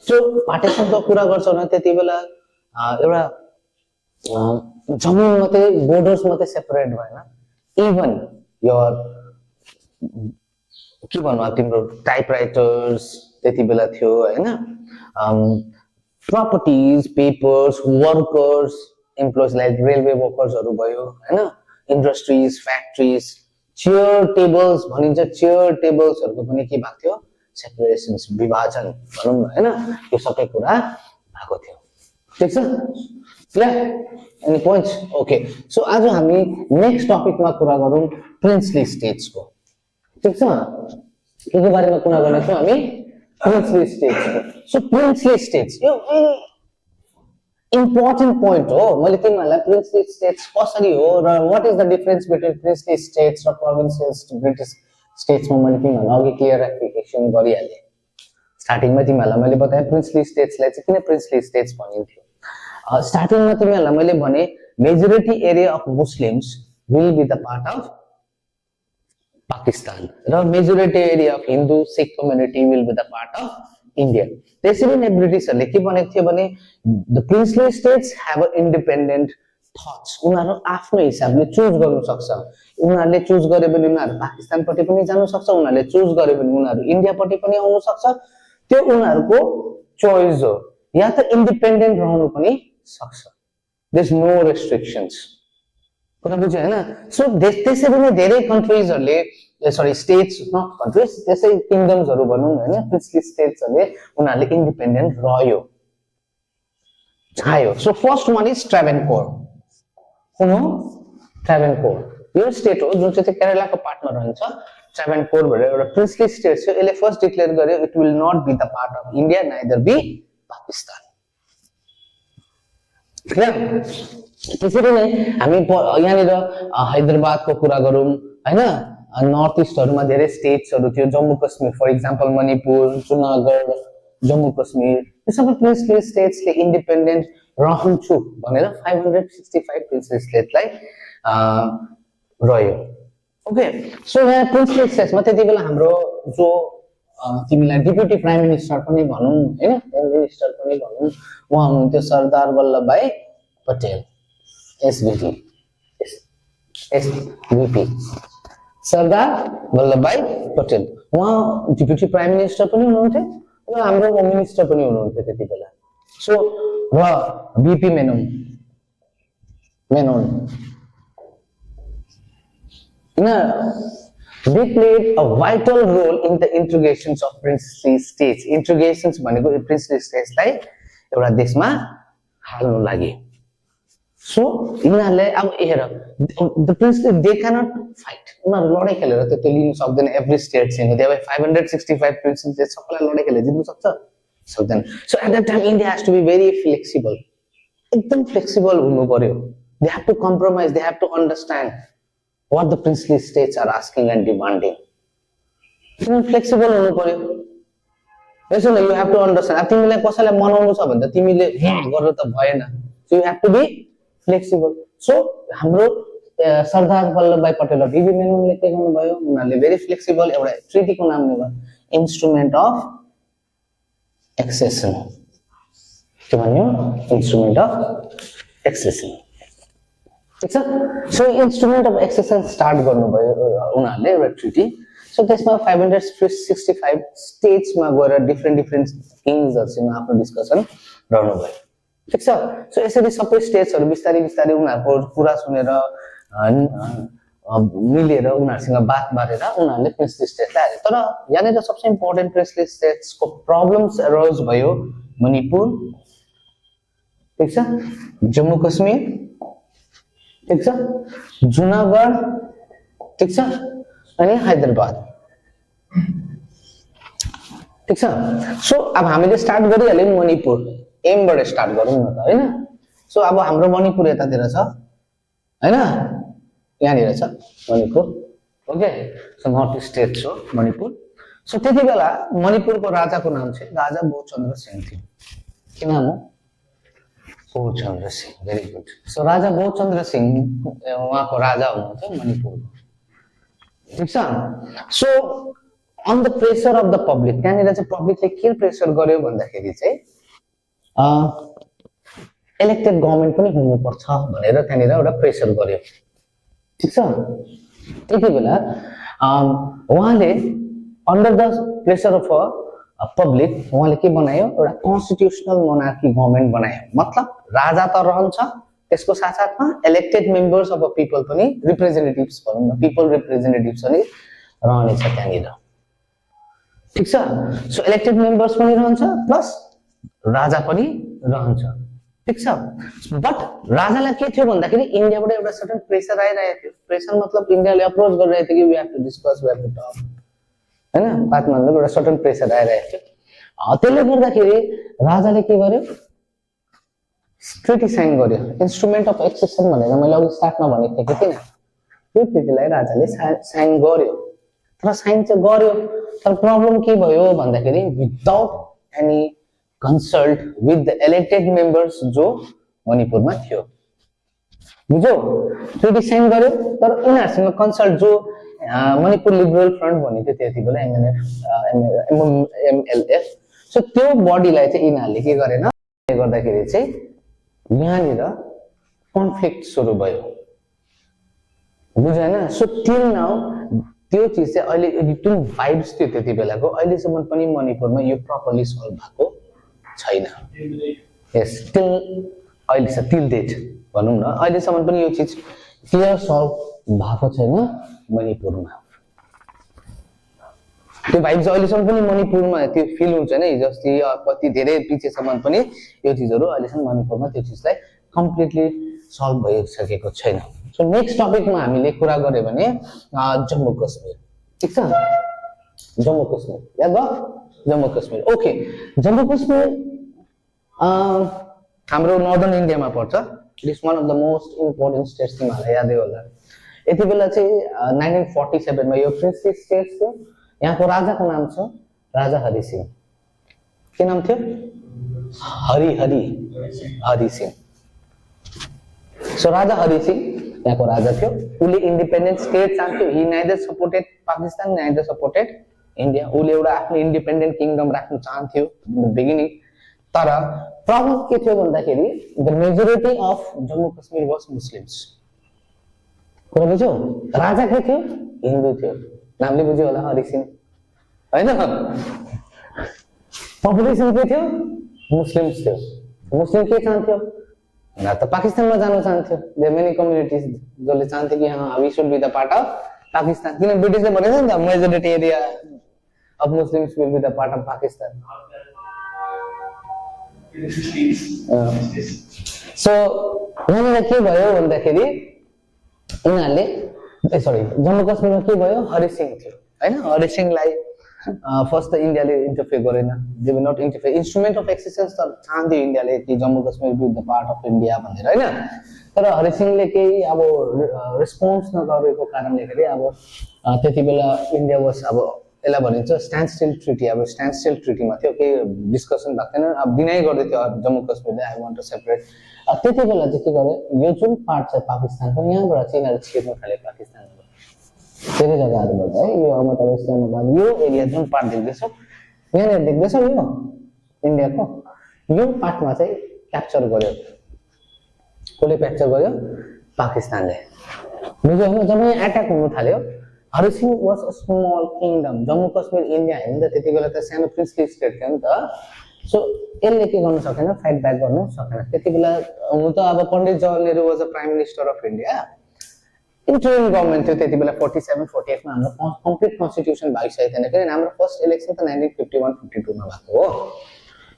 सो पार्टिसनको कुरा गर्छौ न त्यति बेला एउटा जमिन मात्रै बोर्डर्स मात्रै सेपरेट भएन इभन योर के भन्नु तिम्रो टाइपराइटर्स त्यति बेला थियो हैन properties papers workers employees like railway वर्कर्सहरु भयो हैन इन्डस्ट्रीज फ्याक्ट्रीज चेयर टेबल्स भनिन्छ चेयर टेबल्सहरुको पनि के भएको थियो सेपरेसन्स विभाजन भनौं न हैन यो सबै कुरा भएको थियो ठीक छ clear any points okay so आज हामी नेक्स्ट टपिकमा कुरा गरौँ प्रिन्सली स्टेट्स को ठीक छ के बारेमा कुरा गर्ने छौं हामी प्रिन्सली स्टेट्स को सो प्रिन्सली स्टेट्स यो इम्पोर्टेन्ट पोइन्ट हो मैले तिमीहरूलाई प्रिन्सली स्टेट्स कसरी हो र what is the difference between princely states र प्रोभिन्सियल ब्रिटिश स्टेट्स में मैले तिमीहरूलाई अघि क्लियरिफिकेसन गरिहालेँ स्टार्टिङमा तिमीहरूलाई मैले बताएँ प्रिन्सली स्टेट्सलाई चाहिँ किन प्रिन्सली स्टेट्स भनिन्थ्यो स्टार्टिङमा तिमीहरूलाई मैले भने majority area of Muslims will be the part of Pakistan र majority area of Hindu Sikh community will be the part of India त्यसरी नै ब्रिटिशहरुले के भनेको थियो भने the princely states have a independent thoughts उनीहरु आफ्नो हिसाबले चुज गर्न सक्छ उनीहरुले चुज गरे भने उनीहरु पाकिस्तानपट्टि पनि जान सक्छ उनीहरुले चुज गरे भने उनीहरु इन्डियापट्टि पनि आउन सक्छ त्यो उनीहरुको चोइस हो या त इन्डिपेन्डेन्ट रहनु पनि सक्छ देयर इज नो रेस्ट्रिक्शन्स कुरा बुझ्यो हैन सो त्यसरी नै धेरै कन्ट्रीजहरुले सरी स्टेट्स नट कन्ट्रीज त्यसै किंगडम्सहरु भनौं हैन प्रिन्सली स्टेट्सहरुले उनीहरुले इन्डिपेन्डेन्ट रह्यो चाह्यो सो फर्स्ट वान इज ट्राभेनकोर कुन हो ट्राभेनकोर यो स्टेट हो जुन चाहिँ केरलाको पार्टमा रहन्छ ट्राभेनकोर भनेर एउटा प्रिन्सली स्टेट छ यसले फर्स्ट डिक्लेयर गर्यो it will not be the part of India neither be Pakistan त्यसरी नै हामी यहाँनिर हैदराबादको कुरा गरौँ हैन नर्थ इस्टहरुमा धेरै स्टेट्सहरु थियो जम्मू कश्मीर फर एक्जाम्पल मणिपुर जुनागढ जम्मू कश्मीर यो सबै प्रिन्सली स्टेट्सले इन्डिपेन्डेन्ट रहन्छु भनेर 565 प्रिन्सली स्टेटलाई रह्यो ओके सो यहाँ प्रिन्सली स्टेट्समा त्यति बेला हाम्रो जो तिमीलाई डेप्युटी प्राइम मिनिस्टर पनि भनौं हैन प्राइम मिनिस्टर पनि भनौं उहाँ हुनुहुन्थ्यो सरदार वल्लभभाई पटेल एसवीपी सरदार वल्लभभाई पटेल उहाँ डेप्युटी प्राइम मिनिस्टर पनि हुनुहुन्थ्यो र हाम्रो होम मिनिस्टर पनि हुनुहुन्थ्यो त्यति बेला सो र BP Menon they played a vital role in the integrations of princely states integrations भनेको princely states लाई एउटा देशमा हाल्नु लागि सो यिनीहरुले अब हेर the princely they cannot fight उनीहरु लडाई खेलेर त्यो लिन सक्दैन एभ्री स्टेट चाहिँ दे 565 प्रिन्सली सबैलाई लडाई खेलेर जित्न सक्दैन so at that time India has to be very flexible एकदम फ्लेक्सिबल हुनु पर्यो they have to compromise they have to understand what the princely states are asking and demanding flexible हुनु पर्यो यसो न you have to understand अब तिमीलाई कसैलाई मनाउनु छ भने त तिमीले गरेर त भएन so you have to be flexible so हाम्रो सरदार वल्लभभाई पटेल र बीबी मेननले के गर्नुभयो उनीहरूले भेरी फ्लेक्सिबल एउटा ट्रिटीको नाम दिनुभयो इन्स्ट्रुमेन्ट अफ एक्सेसन के भन्यो इन्स्ट्रुमेन्ट अफ एक्सेसन ठीक छ सो इन्स्ट्रुमेन्ट अफ एक्सेसन स्टार्ट गर्नुभयो उनीहरूले एउटा ट्रिटी सो त्यसमा 565 स्टेट्समा गएर डिफ्रेन्ट किङ्सहरुसँग आफ्नो डिस्कसन गर्नुभयो ठीक छ सो यसरी सबै स्टेट्सहरु बिस्तारै बिस्तारै उनीहरुको कुरा सुनेर मिलेर उनीहरुसँग बात मारेर उनीहरुले प्रिन्सली स्टेटलाई हाले तर यहाँनिर सबसे इम्पोर्टेन्ट प्रिन्सली स्टेट्सको प्रब्लम्स अराइज भयो मणिपुर ठीक छ जम्मू कश्मीर ठीक छ जुनागढ ठीक छ अनि हैदराबाद ठीक छ सो अब हामीले स्टार्ट गरिहाल्यौं मणिपुर एमबाट स्टार्ट गरौँ न त हैन सो अब हाम्रो मणिपुर यतातिर छ हैन यहाँनिर छ Manipur okay so north state छ मणिपुर सो त्यति बेला मणिपुरको राजाको नाम चाहिँ राजा बहुचन्द्र सिंह थियो के नाम हो Bahuchandra Singh very good so राजा बहुचन्द्र सिंह उहाँको राजा हुनुहुन्थ्यो मणिपुरको ठीक छ so on the pressure of the public त्यहाँनिर चाहिँ पब्लिकले के प्रेसर गर्यो भन्दाखेरि चाहिँ इलेक्टेड गभर्नमेन्ट पनि हुनुपर्छ भनेर त्यहाँनिर एउटा प्रेसर गर्यो ठीक छ त्यति बेला उहाँले under the pressure of public उहाँले के बनायो एउटा कन्स्टिट्युसनल मोनार्की गभर्नमेन्ट बनायो मतलब राजा त रहन्छ त्यसको साथसाथमा elected members of a people पनि रिप्रेजेन्टेटिभ्स भनौँ न पिपल रिप्रेजेन्टेटिभ्स पनि रहनेछ त्यहाँनिर ठीक छ सो इलेक्टेड मेम्बर्स पनि रहन्छ प्लस राजा पनि रहन्छ ठीक छ बट राजालाई के थियो भन्दाखेरि इन्डियाबाट एउटा सर्टेन प्रेसर आइरहेको थियो प्रेसर मतलब इन्डियाले अप्रोच गरिरहेको थियो कि we have to discuss we have to talk हैन बात मान्नु एउटा सर्टेन प्रेसर आइरहेको थियो त्यसले गर्दाखेरि राजाले के गर्यो ट्रिटी साइन गर्यो इन्स्ट्रुमेन्ट अफ एक्सेसन भनेर मैले अघि स्टार्टमा भनेको थिएँ कि किन त्यो ट्रिटीलाई राजाले साइन गर्यो तर साइन चाहिँ गर्यो तर प्रब्लम के भयो भन्दाखेरि without any consult with the elected members जो मणिपुरमा थियो बुझ्यौ ट्रिटी साइन गर्यो तर उनीहरुसँग कंसल्ट जो मणिपुर लिबरल फ्रन्ट भनेको थियो त्यति बेला एमएलएफ सो त्यो बडीलाई चाहिँ यिनीहरुले के गरेन गर्दाखेरि चाहिँ यहाँनिर कन्फ्लिक्ट सुरु भयो बुझ्दैन सो टिल नाउ त्यो चीज चाहिँ अहिले जुन भाइब्स थियो त्यति बेलाको अहिलेसम्म पनि मणिपुरमा यो प्रपरली सल्भ भएको छैन यस टिल अहिले टिल डेट भनौँ न अहिलेसम्म पनि यो चीज क्लियर सल्भ भएको छैन मणिपुरमा त्यो भाइब्स अहिलेसम्म पनि मणिपुरमा त्यो फिल हुन्छ नि जस्तै कति धेरै पछिसम्म पनि यो चीजहरु अहिलेसम्म मणिपुरमा त्यो चीजलाई कम्प्लिटली सल्भ भइसकेको छैन सो नेक्स्ट टपिकमा हामीले कुरा गर्यो भने जम्मू कश्मीर ठीक छ जम्मू कश्मीर याद भयो जम्मू कश्मीर ओके जम्मू कश्मीर हाम्रो नर्दर्न इन्डियामा पर्छ it is one of the most important states तिमीहरूलाई यादै होला यति बेला चाहिँ 1947 मा यो प्रिन्सली स्टेट थियो यहाँको राजाको नाम छ राजा हरि सिंह के नाम थियो हरि सिंह सो राजा हरि सिंह यहाँको राजा थियो उले इन्डिपेन्डेन्ट स्टेट चाहन्थ्यो he neither supported Pakistan neither supported India उले एउटा आफ्नो इन्डिपेन्डेन्ट किङडम राख्न चाहन्थ्यो इन द बिगिनिङ तर प्रब्लम के थियो भन्दाखेरि the majority of Jammu Kashmir was Muslims कुरा बुझ्यौ राजा के थियो हिन्दू थियो नामले बुझ्यो होला हरि सिंह हैन पपुलेसन के थियो मुस्लिम्स थियो मुस्लिम के चाहन्थ्यो ना त पाकिस्तानमा जान चाहन्थ्यो देयर मेनी कम्युनिटीज जसले चाहन्थे कि we should be the part of Pakistan किन ब्रिटिशले भनेको नि त majority area of Muslims will be the part of Pakistan so यहाँनिर के भयो भन्दाखेरि उनीहरूले जम्मू कश्मीरमा के भयो हरि सिंह थियो हैन हरि सिंहलाई फर्स्ट त इन्डियाले इन्टरफेयर गरेन they will not interfere instrument of accession त चाहन्थ्यो इन्डियाले कि Jammu Kashmir be the part of India भनेर हैन तर हरि सिंहले केही अब रेस्पोन्स नगरेको कारणले गर्दा अब त्यति बेला इन्डिया वाज अब यसलाई भनिन्छ स्ट्यान्ड स्टिल ट्रिटी। अब स्ट्यान्ड स्टिल ट्रिटीमा थियो केही डिस्कसन भएको थिएन, अब डिनाइ गर्दै थियो जम्मू कश्मीरले आई वान्ट टु सेपरेट। त्यति बेला चाहिँ के गर्यो, यो जुन पार्ट छ पाकिस्तानको यहाँबाट चाहिँ यिनीहरू छिर्न थाले पाकिस्तानबाट धेरै जग्गाहरूबाट है। यो अब तपाईँ इस्लामाबाद यो एरिया जुन पार्ट देख्दैछौँ यहाँनिर देख्दैछौँ यो इन्डियाको यो पार्टमा चाहिँ क्याप्चर गर्यो, कसले क्याप्चर गर्यो, पाकिस्तानले। बुझ्यो होइन, जब यहाँ एट्याक हुन थाल्यो Hari Singh was a small kingdom, Jammu Kashmir India होइन त त्यति बेला त सानो प्रिन्सली स्टेट थियो नि त। सो यसले के गर्नु सकेन, फाइट ब्याक गर्नु सकेन त्यति बेला। हुनु त अब Pandit Jawaharlal Nehru was a prime minister of India, interim government थियो त्यति बेला। 47-48 मा हाम्रो कम्प्लिट कन्स्टिट्युसन भइसकेको थिएन, किनभने हाम्रो फर्स्ट इलेक्सन त 1951-52 मा भएको हो।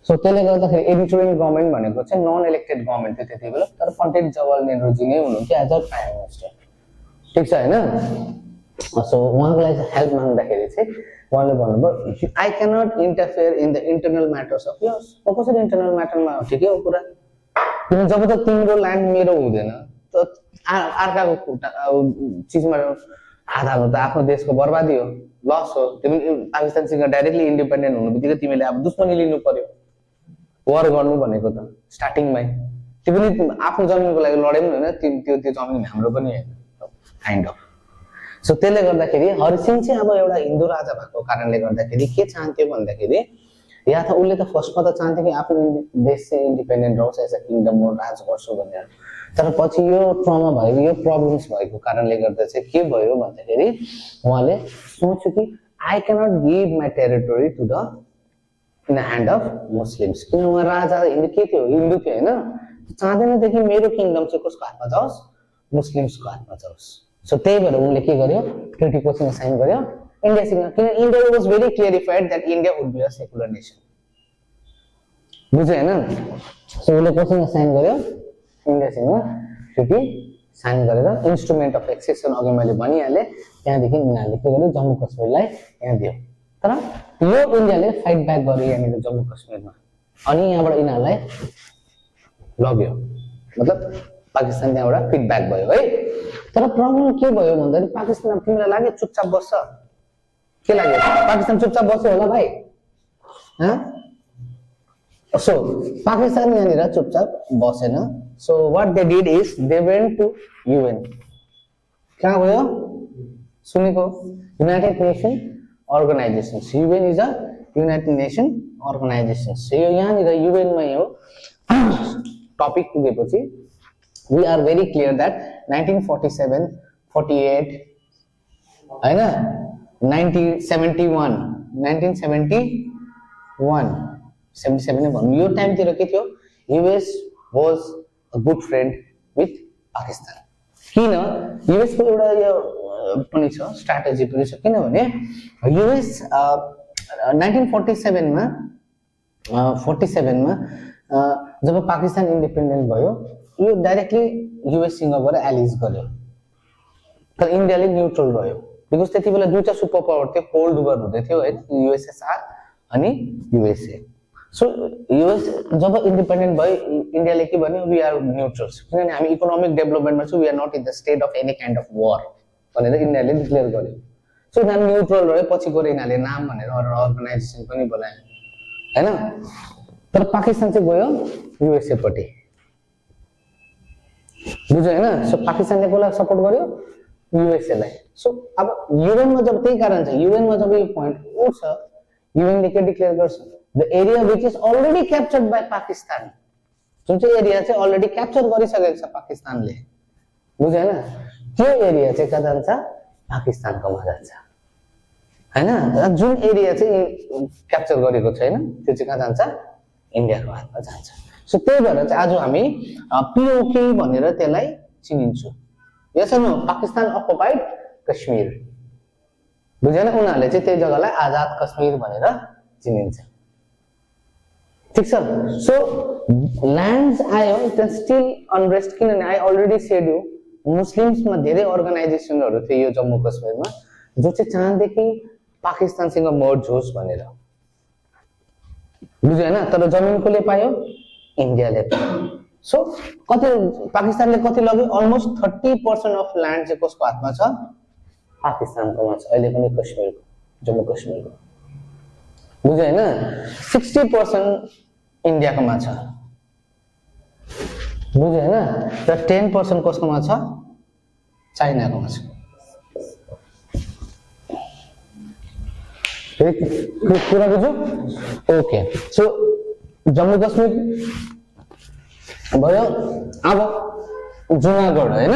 सो त्यसले गर्दाखेरि इन्टरिम गभर्मेन्ट भनेको चाहिँ नन इलेक्टेड गभर्मेन्ट थियो त्यति बेला, तर पण्डित जवाहरलाल नेहरू जी नै हुनुहुन्थ्यो एज अ प्राइम मिनिस्टर, ठिक छ होइन। सो उहाँको लागि हेल्प माग्दाखेरि चाहिँ उहाँले भन्नुभयो I cannot interfere in the internal matters of yours. कसरी इन्टरनल म्याटरमा ठिकै हो कुरा, किन जब त तिम्रो ल्यान्ड मेरो हुँदैन त अर्काको खुट्टा चिजमा हात हाल्नु त आफ्नो देशको बर्बादी हो, लस हो। तिमी पाकिस्तानसँग डाइरेक्टली इन्डिपेन्डेन्ट हुनु बित्तिकै तिमीले अब दुश्मनी लिनु पर्यो, वार गर्नु भनेको त स्टार्टिङमै। तिमीले आफ्नो जमिनको लागि लडे पनि होइन, त्यो जमिन हाम्रो पनि होइन काइन्ड अफ। सो त्यसले गर्दाखेरि हरि सिंह चाहिँ अब एउटा हिन्दू राजा भएको कारणले गर्दाखेरि के चाहन्थ्यो भन्दाखेरि या त उसले त फर्स्टमा त चाहन्थ्यो कि आफ्नो देश चाहिँ इन्डिपेन्डेन्ट रहोस् एज अ किङडम म राज गर्छु भनेर, तर पछि यो ट्रमा भएको यो प्रब्लम्स भएको कारणले गर्दा चाहिँ के भयो भन्दाखेरि उहाँले सोच्यो कि I cannot give my territory to the in the hand of Muslims. किन उहाँ राजा हिन्दू के थियो, हिन्दू थियो होइन, चाहँदैन थियो कि मेरो किङडम चाहिँ कसको हातमा जाओस्, मुस्लिम्सको हातमा जाओस्। सो त्यही भएर उनले के गर्यो, ट्रिटी कोसँग साइन गर्यो इन्डियासँग, किन India was very clarified that India would be a secular nation. बुझ्यो होइन। सो उसले कोसँग साइन गर्यो, इन्डियासँग ट्रिटी साइन गरेर इन्स्ट्रुमेन्ट अफ एक्सेसन अघि मैले भनिहालेँ, त्यहाँदेखि उनीहरूले के गर्यो जम्मू कश्मीरलाई यहाँ दियो। तर यो इन्डियाले फाइट ब्याक गर्यो यहाँनिर जम्मू कश्मीरमा, अनि यहाँबाट यिनीहरूलाई लग्यो, मतलब पाकिस्तान त्यहाँबाट फिडब्याक भयो है। तर प्रब्लम के भयो भन्दाखेरि पाकिस्तान तिमीलाई लाग्यो चुपचाप बस्छ, के लाग्यो पाकिस्तान चुपचाप बस्यो होला भाइ? सो पाकिस्तान यहाँनिर चुपचाप बसेन। So what they did is they went to UN। कहाँ गयो सुनेको? United Nation Organisation. UN is a United Nation Organisation. So यो यहाँनिर UN मा यो टपिक पुगेपछि we are very clear that 1947, 48 हैन 1971 77 नै भन्नु, यो टाइमतिर के थियो, US was a good friend with Pakistan। किन US को एउटा यो पनि छ स्ट्र्याटेजी पनि छ, किनभने US 1947 मा जब पाकिस्तान इन्डिपेन्डेन्ट भयो यो डाइरेक्टली US सँग गएर एलिज गर्यो, तर इन्डियाले न्युट्रल रह्यो, बिकज त्यति बेला दुईटा सुपर पावर थियो, कोल्ड वार हुँदै थियो है, USSR अनि USA। सो US जब इन्डिपेन्डेन्ट भयो इन्डियाले के भन्यो, वी आर न्युट्रल्स, किनभने हामी इकोनोमिक डेभलपमेन्टमा छौँ, we are not in the state of any kind of war भनेर इन्डियाले डिक्लेयर गर्यो। सो यिनीहरू न्युट्रल रह्यो, पछि गएर यिनीहरूले नाम भनेर अर्गनाइजेसन पनि बनायो हैन। तर पाकिस्तान चाहिँ गयो USA पट्टि, बुझ्यो होइन। सो पाकिस्तानले कसलाई सपोर्ट गर्यो, USA लाई। सो अब UN मा जब त्यही कारण छ, UN मा जब यो पोइन्ट उठ्छ UN ले के डिक्लेयर गर्छ, the area which is already captured by Pakistan, जुन चाहिँ एरिया चाहिँ अलरेडी क्याप्चर गरिसकेको छ पाकिस्तानले, बुझ्यो होइन, त्यो एरिया चाहिँ कहाँ जान्छ, पाकिस्तानकोमा जान्छ हैन। जुन एरिया चाहिँ क्याप्चर गरेको छैन त्यो चाहिँ कहाँ जान्छ, इन्डियाको हातमा जान्छ। सो त्यही भएर चाहिँ आज हामी POK भनेर त्यसलाई चिनिन्छौँ। यस नो पाकिस्तान अकुपाइड कश्मीर, बुझेन, उनीहरूले चाहिँ त्यही जग्गालाई आजाद कश्मीर भनेर चिनिन्छ, ठिक छ। सो ल्यान्ड्स आयो त्यहाँ स्टिल अनरेस्ट, किनभने आई अलरेडी सेड यु मुस्लिम्समा धेरै अर्गनाइजेसनहरू थियो यो जम्मू कश्मीरमा जो चाहिँ चाहन्थे कि पाकिस्तानसँग मर्ज होस् भनेर, बुझ्यो होइन। तर जमिन कसले पायो, इन्डियाले पायो। सो कति पाकिस्तानले कति लग्यो, अलमोस्ट 30% अफ ल्यान्ड चाहिँ कसको हातमा छ, पाकिस्तानकोमा छ अहिले पनि कश्मीरको। जम्मू कश्मीरको बुझ्यो हैन 60% इन्डियाकोमा छ बुझ्यो हैन र 10% कसकोमा छ चाइनाकोमा छ कुरा बुझ्यो ओके सो जम्मू कश्मीर भयो अब जुनागढ हैन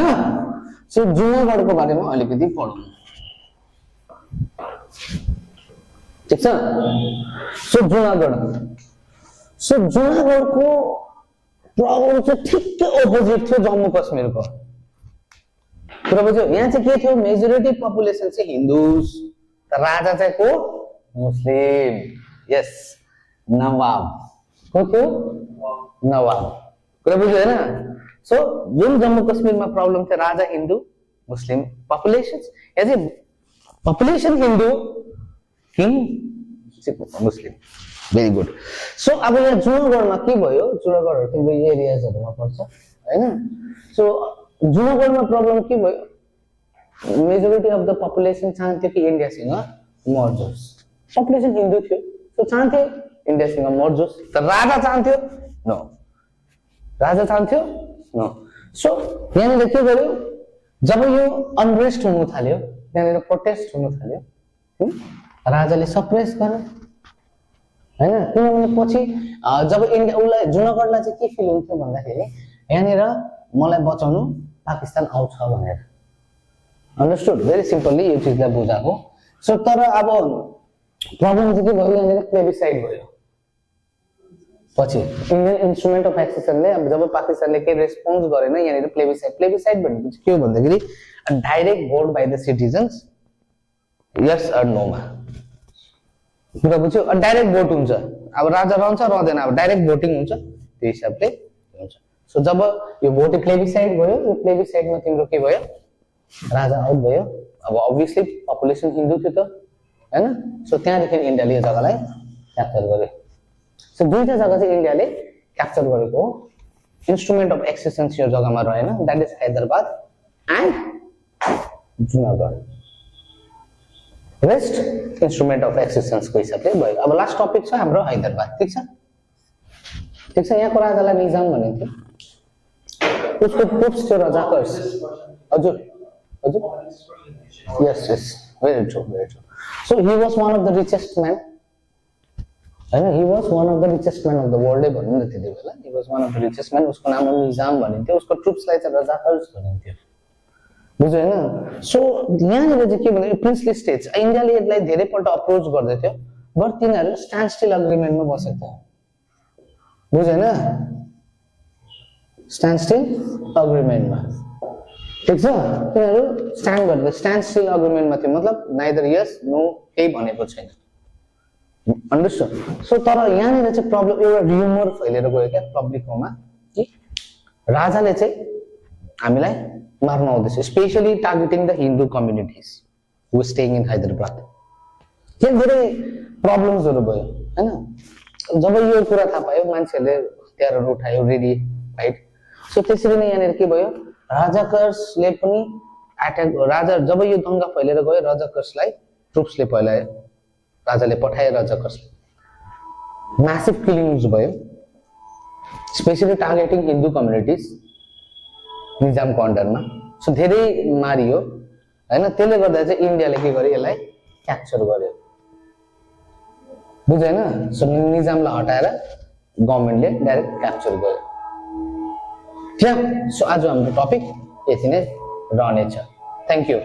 सो जुनागढको बारेमा अलिकति पढौँ ठीक छ सो जुनागढको प्रब्लम चाहिँ ठिक्कै अपोजिट थियो जम्मू कश्मीरको कुरा बुझ्यो यहाँ चाहिँ के थियो मेजोरिटी पपुलेसन चाहिँ हिन्दूज राजा चाहिँ को मुस्लिम यस नवाब को थियो नवाब कुरा बुझ्यो हैन सो जुन जम्मू कश्मीरमा प्रब्लम थियो राजा हिन्दू मुस्लिम पपुलेसन यहाँ चाहिँ पपुलेसन हिन्दू किङ मुस्लिम भेरी गुड सो अब यहाँ जुनागढमा के भयो जुनागढहरु तिम्रो एरियाजहरुमा पर्छ हैन सो जुनागढमा प्रब्लम के भयो मेजोरिटी अफ द पपुलेसन चाहन्थ्यो कि इन्डियासँग मर्जोस् पपुलेसन हिन्दू थियो सो चाहन्थ्यो इन्डियासँग मर्जोस् तर राजा चाहन्थ्यो नो राजा चाहन्थ्यो नो सो यहाँनिर के गर्यो जब यो अनरेस्ट हुन थाल्यो यहाँनिर प्रोटेस्ट हुन थाल्यो राजाले सप्रेस गर्यो हैन किनभने पछि जब इन्डिया उलाई जुनागढलाई चाहिँ के फिल हुन्थ्यो भन्दाखेरि यहाँनिर मलाई बचाउनु पाकिस्तान आउँछ भनेर अन्डरस्टुड भेरी सिम्पली यो चीजलाई बुझाको सो तर अब प्रब्लम चाहिँ के भयो यहाँनिर प्लेबिसाइड भयो पछि इन्डियन इन्स्ट्रुमेन्ट अफ एक्सेसनले अब जब पाकिस्तानले के रेस्पोन्स गरेन यहाँनिर प्लेबिसाइड भनेको चाहिँ के हो भन्दाखेरि direct vote by the citizens yes or no मा कुरा बुझ्यो डाइरेक्ट भोट हुन्छ अब राजा रहन्छ रहँदैन अब डाइरेक्ट भोटिङ हुन्छ त्यो हिसाबले हुन्छ सो जब यो भोट प्लेबिसाइड भयो यो प्लेबिसाइडमा तिम्रो के भयो राजा आउट भयो अब अब्भियसली पपुलेसन हिन्दू थियो त हैन सो त्यहाँदेखि इन्डियाले यो जग्गालाई क्याप्चर गर्यो सो दुईटा जग्गा चाहिँ इन्डियाले क्याप्चर गरेको इन्स्ट्रुमेन्ट अफ एक्सेसन्स यो जग्गामा रहेन that is Hyderabad and Junagadh rest instrument of accessions को हिसाबले भयो अब लास्ट टपिक छ हाम्रो हैदराबाद ठीक छ यहाँको राजालाई निजाम भनिन्थ्यो उसको ट्रुप्स थियो रजाकर्स हजुर हजुर यस very true so he was one of the richest man हैन he was one of the richest man of the world भन्नु न त्यति बेला he was one of the richest man उसको नाम निजाम भनिन्थ्यो उसको ट्रुप्सलाई चाहिँ रजाकर्स भनिन्थ्यो बुझ्यो हैन सो यहाँनिर चाहिँ के भने प्रिन्सली स्टेट्स इन्डियाले यसलाई धेरै पल्ट अप्रोच गर्दै थियो बट तिनीहरु स्ट्यान्ड स्टिल एग्रीमेन्टमा बसेको थियो बुझ्यो हैन स्ट्यान्ड स्टिल एग्रीमेन्टमा ठीक छ तिनीहरु स्ट्यान्ड गर्दै स्ट्यान्ड स्टिल एग्रीमेन्टमा थियो मतलब नाइदर यस नो केही भनेको छैन अन्डरस्टुड सो तर यहाँनिर चाहिँ प्रब्लम एउटा र्युमर फैलेर गयो क्या पब्लिकमा कि राजाले चाहिँ हामीलाई मार्न आउँदैछ specially targeting the Hindu communities who staying in Hyderabad के धेरै प्रब्लम्सहरु भयो हैन जब यो कुरा थाहा पायो मान्छेले हतियारहरु उठायो रेडी राइट सो त्यसरी नै यहाँनिर के भयो राजाकर्सले पनि अट्याक राजा जब यो दंगा फैलेर गयो राजाकर्सलाई ट्रुप्सले पहिला राजाले पठाए राजाकर्सले म्यासिभ किलिङ्स भयो स्पेशली टार्गेटिङ हिन्दू कम्युनिटीज निजामको अन्डरमा सो धेरै मारियो हैन त्यसले गर्दा चाहिँ इन्डियाले के गर्यो यसलाई क्याप्चर गर्यो बुझ्यो हैन सो निजामलाई हटाएर गभर्नमेन्टले डाइरेक्ट क्याप्चर गर्यो ठीक सो आज हाम्रो टपिक यति नै रहनेछ थ्यांक यू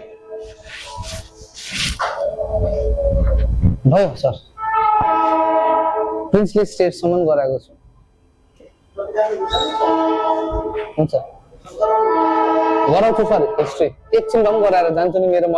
भयो सर प्रिन्सली स्टेटसम्म गराएको छु हुन्छ गराउँछु सर हिस्ट्री एकछिन भए पनि गराएर जान्छु नि मेरो